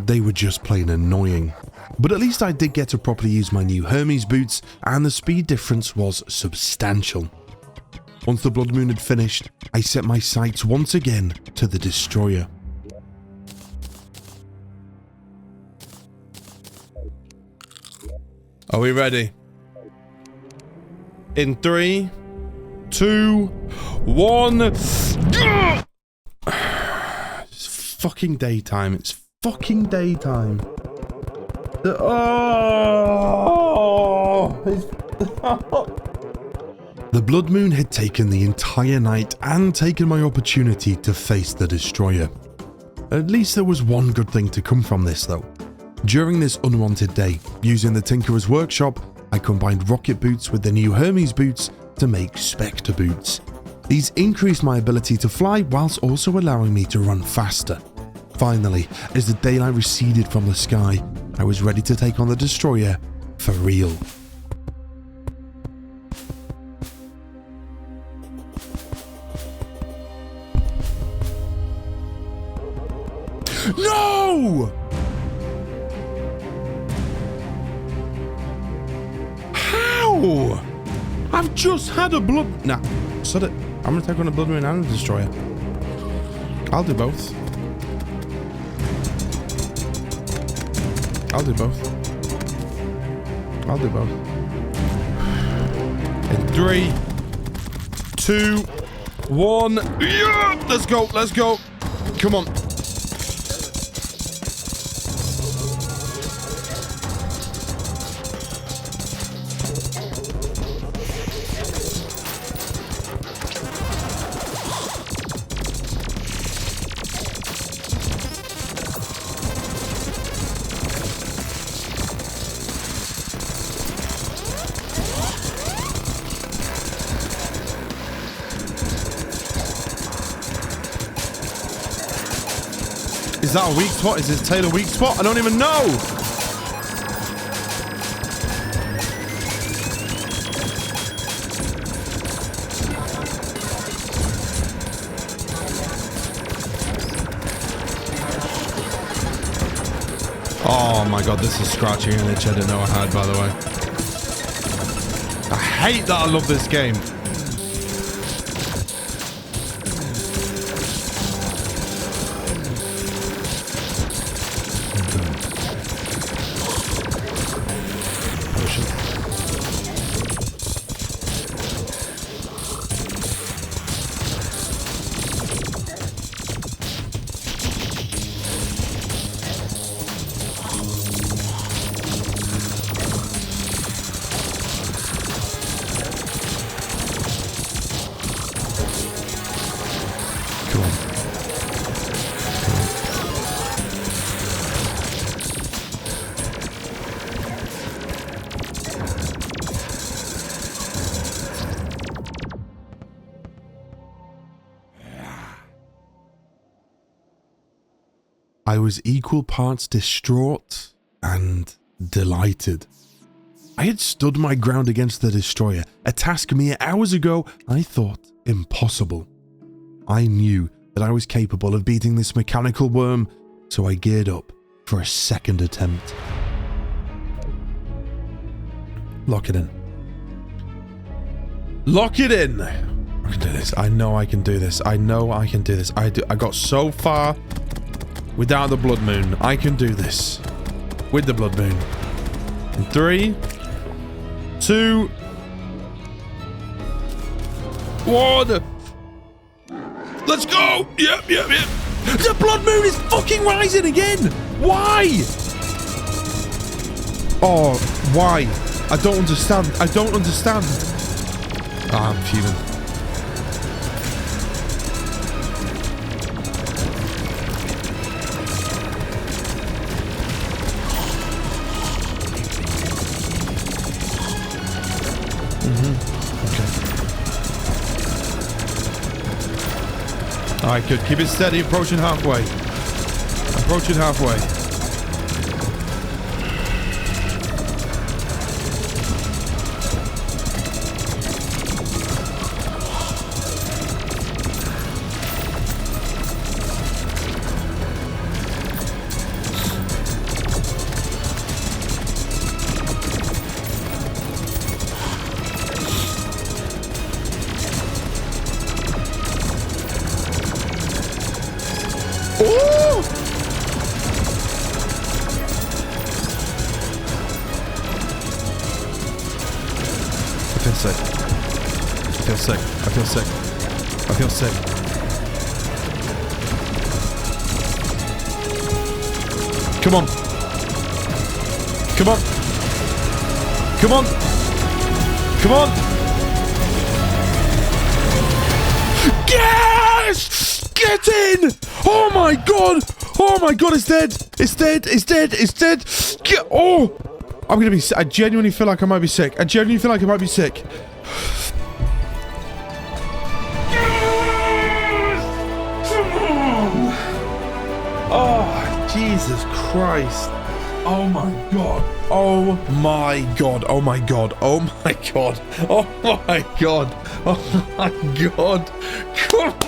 they were just plain annoying. But at least I did get to properly use my new Hermes boots, and the speed difference was substantial. Once the Blood Moon had finished, I set my sights once again to the destroyer. Are we ready? In 3, 2, 1. It's fucking daytime. It's fucking daytime. The Blood Moon had taken the entire night and taken my opportunity to face the destroyer. At least there was one good thing to come from this though. During this unwanted day, using the Tinkerer's Workshop, I combined rocket boots with the new Hermes boots to make Spectre boots. These increased my ability to fly whilst also allowing me to run faster. Finally, as the daylight receded from the sky, I was ready to take on the destroyer for real. No! How? I've just had a blood... Nah, sod it. I'm gonna take on a Blood Moon and a destroyer. I'll do both. I'll do both. I'll do both. In 3, 2, 1. Yeah! Let's go. Let's go. Come on. Is that a weak spot? Is his tail a weak spot? I don't even know! Oh my god, this is scratching an itch I didn't know I had, by the way. I hate that I love this game. I was equal parts distraught and delighted. I had stood my ground against the destroyer, a task mere hours ago I thought impossible. I knew that I was capable of beating this mechanical worm, so I geared up for a second attempt. Lock it in. Lock it in! I can do this. I know I can do this. I know I can do this. I got so far without the blood moon. I can do this with the blood moon. In 3, 2, 1. Let's go! Yep. The blood moon is fucking rising again! Why? Oh, why? I don't understand. I'm fuming. Okay. Alright, good. Keep it steady. Approaching halfway. I feel sick. Come on. Yes! Get in! Oh my god, it's dead. Oh! I'm gonna be. I genuinely feel like I might be sick. Oh, Jesus Christ. Oh my god. Come on.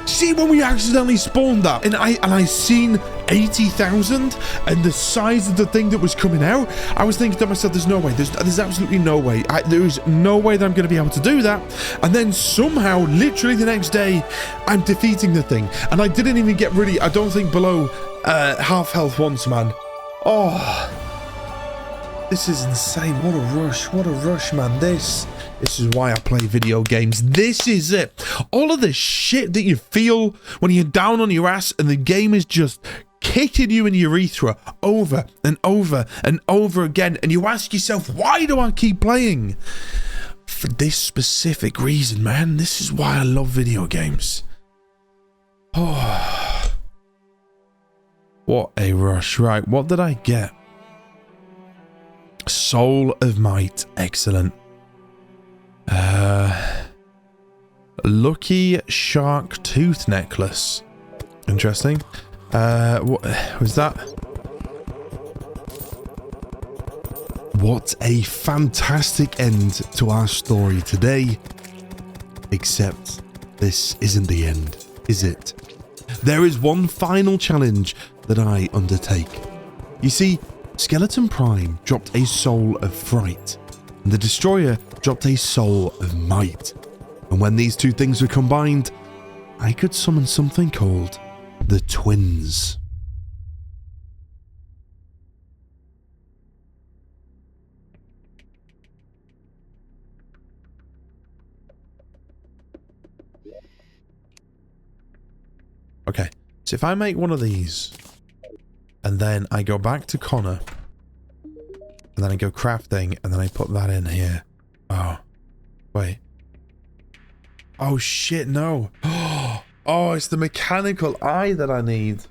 See, when we accidentally spawned that and I seen 80,000 and the size of the thing that was coming out, I was thinking to myself, there's no way, there's absolutely no way, there is no way that I'm going to be able to do that. And then somehow, literally the next day, I'm defeating the thing, and I didn't even get really, I don't think, below half health once, man. Oh, this is insane. What a rush, man. This is why I play video games. This is it. All of the shit that you feel when you're down on your ass and the game is just kicking you in your urethra over and over and over again, and you ask yourself, why do I keep playing? For this specific reason, man. This is why I love video games. Oh, what a rush. Right, what did I get? Soul of Might. Excellent. Lucky Shark Tooth Necklace. Interesting. What was that? What a fantastic end to our story today. Except this isn't the end, is it? There is one final challenge that I undertake. You see, Skeleton Prime dropped a Soul of Fright, and the Destroyer dropped a Soul of Might. And when these two things were combined, I could summon something called the Twins. Okay, so if I make one of these, and then I go back to Connor, and then I go crafting, and then I put that in here. Oh, wait. Oh shit, no. Oh, it's the mechanical eye that I need.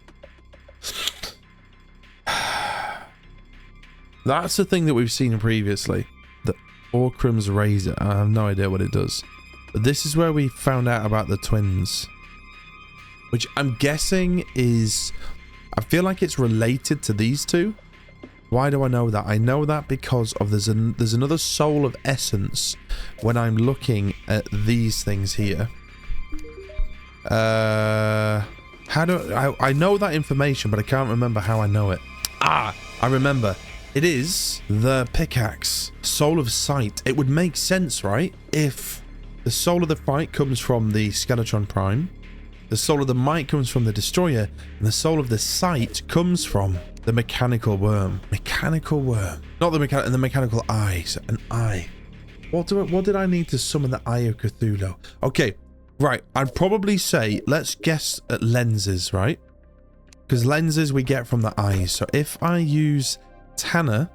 That's the thing that we've seen previously. The Orcrum's Razor. I have no idea what it does. But this is where we found out about the twins. which I'm guessing is... I feel like it's related to these two. Why do I know that? I know that because of there's another soul of essence when I'm looking at these things here. I know that information, but I can't remember how I know it. Ah, I remember. It is the pickaxe, soul of sight. It would make sense, right? If the soul of the fight comes from the Skeletron Prime, the soul of the might comes from the destroyer, and the soul of the sight comes from the mechanical worm. Mechanical worm. Not the mechanical eye. So an eye. What did I need to summon the Eye of Cthulhu? Okay, right. I'd probably say, let's guess at lenses, right? Because lenses we get from the eyes. So if I use Tanner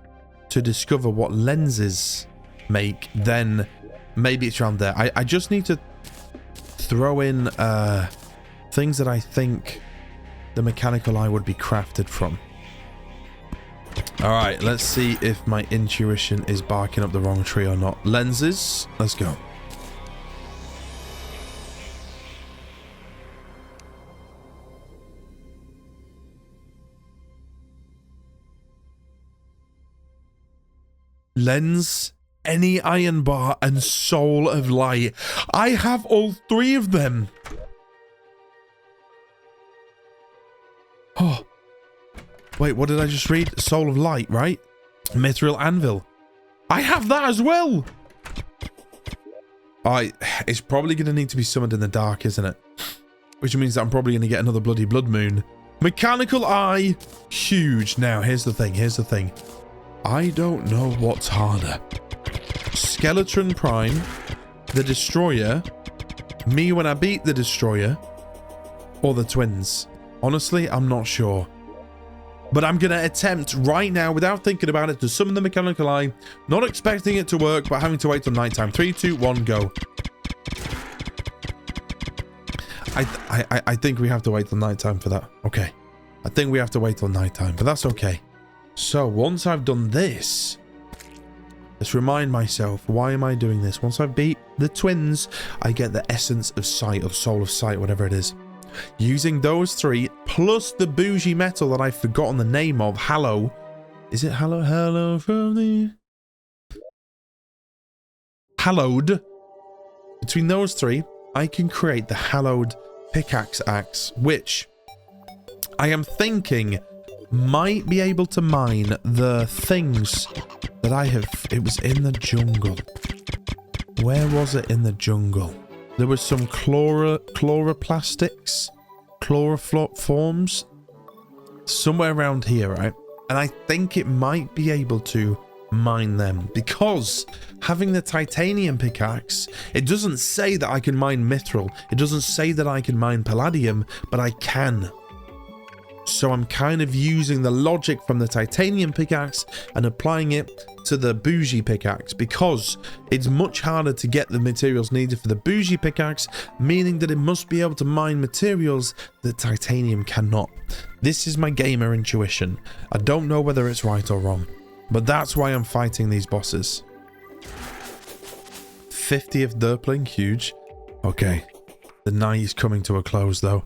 to discover what lenses make, then maybe it's around there. I just need to throw in things that I think the mechanical eye would be crafted from. All right, let's see if my intuition is barking up the wrong tree or not. Lenses, let's go. Lens, any iron bar, and soul of light. I have all three of them. Oh. Wait, what did I just read? Soul of light, right? Mythril anvil. I have that as well. It's probably going to need to be summoned in the dark, isn't it? Which means that I'm probably going to get another bloody blood moon. Mechanical eye. Huge. Now, here's the thing. I don't know what's harder. Skeletron Prime, the Destroyer, me when I beat the Destroyer, or the twins. Honestly, I'm not sure. But I'm going to attempt right now, without thinking about it, to summon the mechanical eye. Not expecting it to work, but having to wait till nighttime. 3, 2, 1, go. I think we have to wait till nighttime for that. Okay. I think we have to wait till nighttime, but that's okay. So, once I've done this, let's remind myself, why am I doing this? Once I beat the twins, I get the essence of sight, or soul of sight, whatever it is. Using those three, plus the bougie metal that I've forgotten the name of, Hallow. Is it Hallow? Hallow from the... Hallowed. Between those three, I can create the Hallowed Pickaxe Axe, which I am thinking might be able to mine the things that I have... It was in the jungle. Where was it in the jungle? There was some chloroplastics, chloroforms, somewhere around here, right? And I think it might be able to mine them, because having the titanium pickaxe, it doesn't say that I can mine Mythril. It doesn't say that I can mine palladium, but I can. So I'm kind of using the logic from the titanium pickaxe and applying it to the bougie pickaxe, because it's much harder to get the materials needed for the bougie pickaxe, meaning that it must be able to mine materials that titanium cannot. This is my gamer intuition. I don't know whether it's right or wrong, but that's why I'm fighting these bosses. 50th Derpling, huge. Okay, the night is coming to a close though.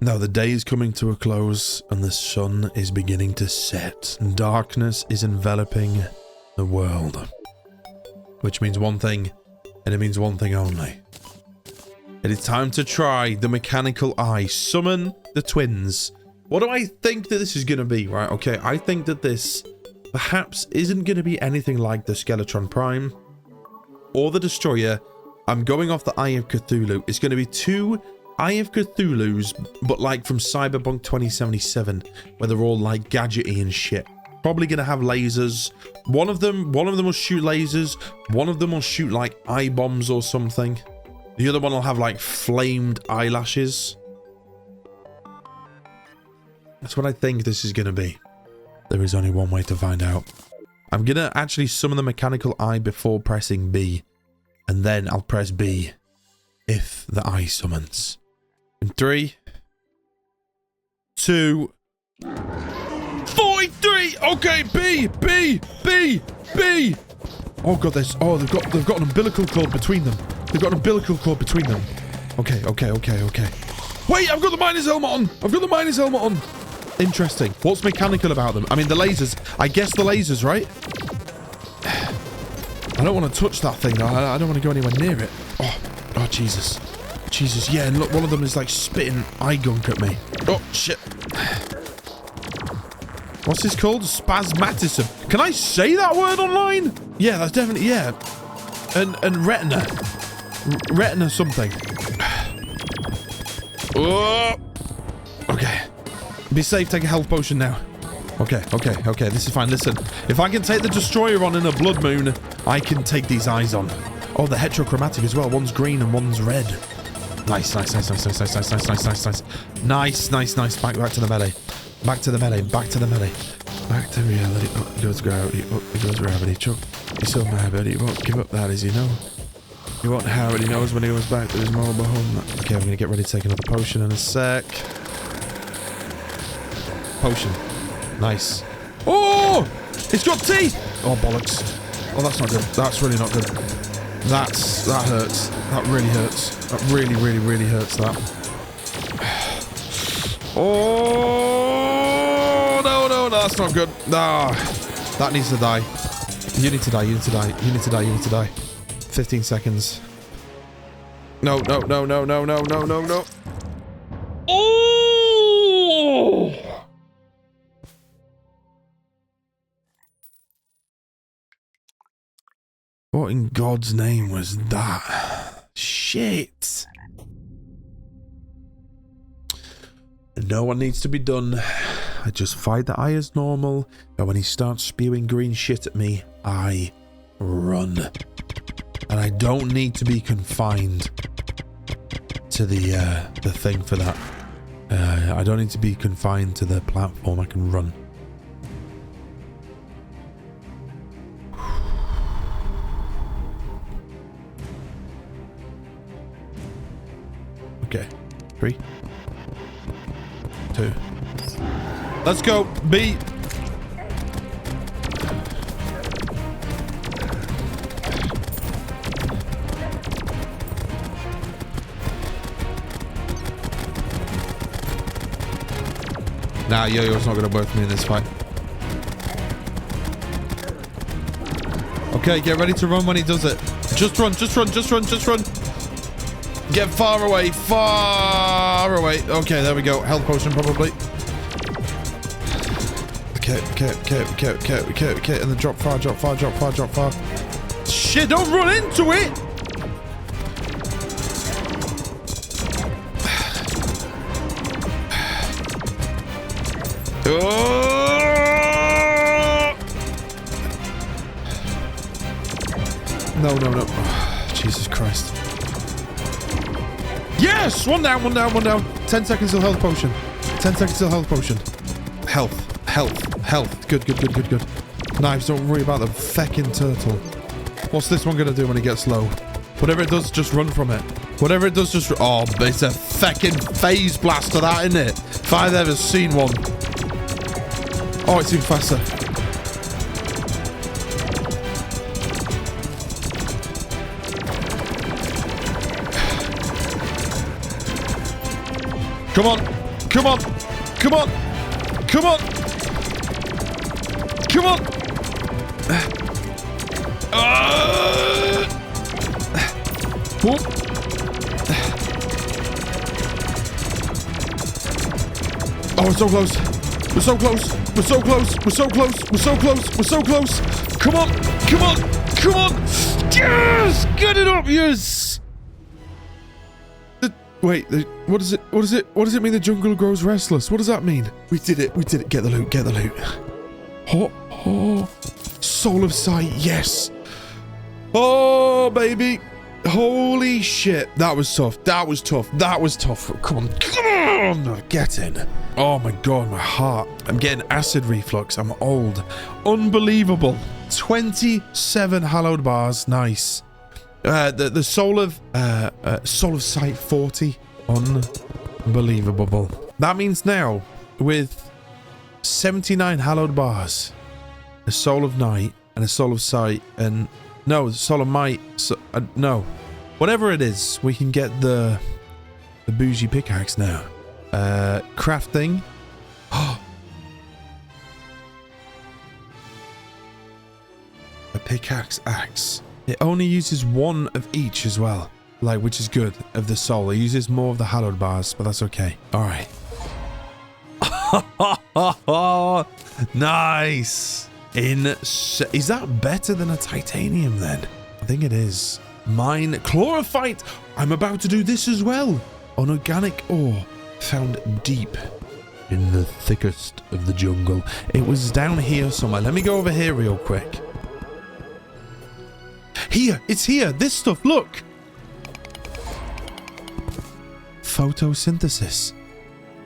Now the day is coming to a close and the sun is beginning to set. Darkness is enveloping the world. Which means one thing, and it means one thing only. It is time to try the mechanical eye. Summon the twins. What do I think that this is going to be, right? Okay, I think that this perhaps isn't going to be anything like the Skeletron Prime or the Destroyer. I'm going off the Eye of Cthulhu. It's going to be two Eye of Cthulhu's, but like from Cyberpunk 2077, where they're all like gadgety and shit. Probably gonna have lasers. One of them will shoot lasers. One of them will shoot like eye bombs or something. The other one will have like flamed eyelashes. That's what I think this is gonna be. There is only one way to find out. I'm gonna actually summon the mechanical eye before pressing B, and then I'll press B if the eye summons. In 3, 2, 43. Okay, B. Oh god, they've got an umbilical cord between them. Okay. Wait, I've got the miner's helmet on. I've got the miner's helmet on. Interesting. What's mechanical about them? I mean, the lasers. I guess the lasers, right? I don't want to touch that thing. I don't want to go anywhere near it. Oh, Jesus. Jesus, yeah, and look, one of them is like spitting eye gunk at me. Oh, shit. What's this called? Spasmatism. Can I say that word online? Yeah, that's definitely, yeah. And retina. Retina something. Oh. Okay. Be safe, take a health potion now. Okay, this is fine. Listen, if I can take the destroyer on in a blood moon, I can take these eyes on. Oh, they're heterochromatic as well. One's green and one's red. Nice. Nice. Back to the melee. Back to reality. Oh, it goes gravity. Oh, it goes gravity. Chuck. He's so mad, but he won't give up that, as you know. He won't how it. He knows when he goes back to his mobile home. Okay, I'm going to get ready to take another potion in a sec. Potion. Nice. Oh! It's got teeth! Oh, bollocks. Oh, that's not good. That's really not good. That hurts. That really hurts. That really hurts, that. Oh, no, that's not good. Ah, that needs to die. You need to die. 15 seconds. No. Oh! What in God's name was that? Shit. No one needs to be done. I just fight the eye as normal, but when he starts spewing green shit at me, I run. And I don't need to be confined to the thing for that. I don't need to be confined to the platform. I can run. Okay. 3, 2. Let's go. B. Nah, yo-yo's not gonna work for me in this fight. Okay, get ready to run when he does it. Just run. Get far away. Okay, there we go. Health potion, probably. Okay. And then drop far. Shit, don't run into it! No. Oh, Jesus Christ. Yes! One down. 10 seconds till health potion. Health. Good. Knives, don't worry about the feckin' turtle. What's this one gonna do when it gets low? Whatever it does, just run from it. Oh, it's a feckin' phase blaster, that, isn't it? If I've ever seen one. Oh, it's even faster. Come on. Whoop. Oh, we're so close. Come on. Yes! Get it up, yes! Wait, what does it mean the jungle grows restless? What does that mean? We did it. Get the loot. Oh. Soul of Sight, yes. Oh, baby. Holy shit. That was tough. Come on. Get in. Oh my God, my heart. I'm getting acid reflux. I'm old. Unbelievable. 27 hallowed bars. Nice. The Soul of Sight 40. Unbelievable. That means now with 79 hallowed bars, a Soul of Night and a Soul of Sight, and no, Soul of Might, no, whatever it is, we can get the the bougie pickaxe now. Crafting. A pickaxe axe. It only uses one of each as well. Like, which is good, of the soul. It uses more of the hallowed bars, but that's okay. All right. Nice. Is that better than a titanium then? I think it is. Mine chlorophyte. I'm about to do this as well. An organic ore found deep in the thickest of the jungle. It was down here somewhere. Let me go over here real quick. Here, it's here. This stuff, look. Photosynthesis.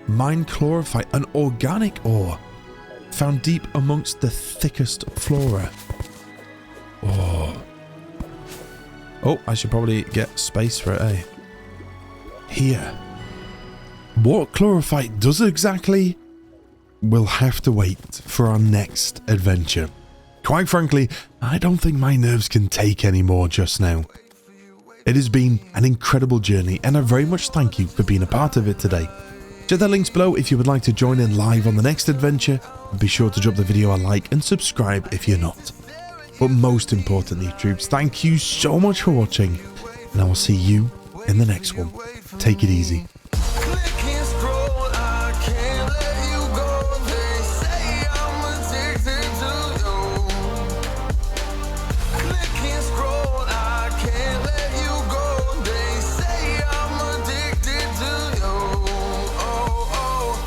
Mine chlorophyte, an organic ore found deep amongst the thickest flora. Oh, I should probably get space for it, eh? Here. What chlorophyte does exactly? We'll have to wait for our next adventure. Quite frankly, I don't think my nerves can take any more just now. It has been an incredible journey, and I very much thank you for being a part of it today. Check the links below if you would like to join in live on the next adventure, and be sure to drop the video a like and subscribe if you're not. But most importantly, troops, thank you so much for watching, and I will see you in the next one. Take it easy.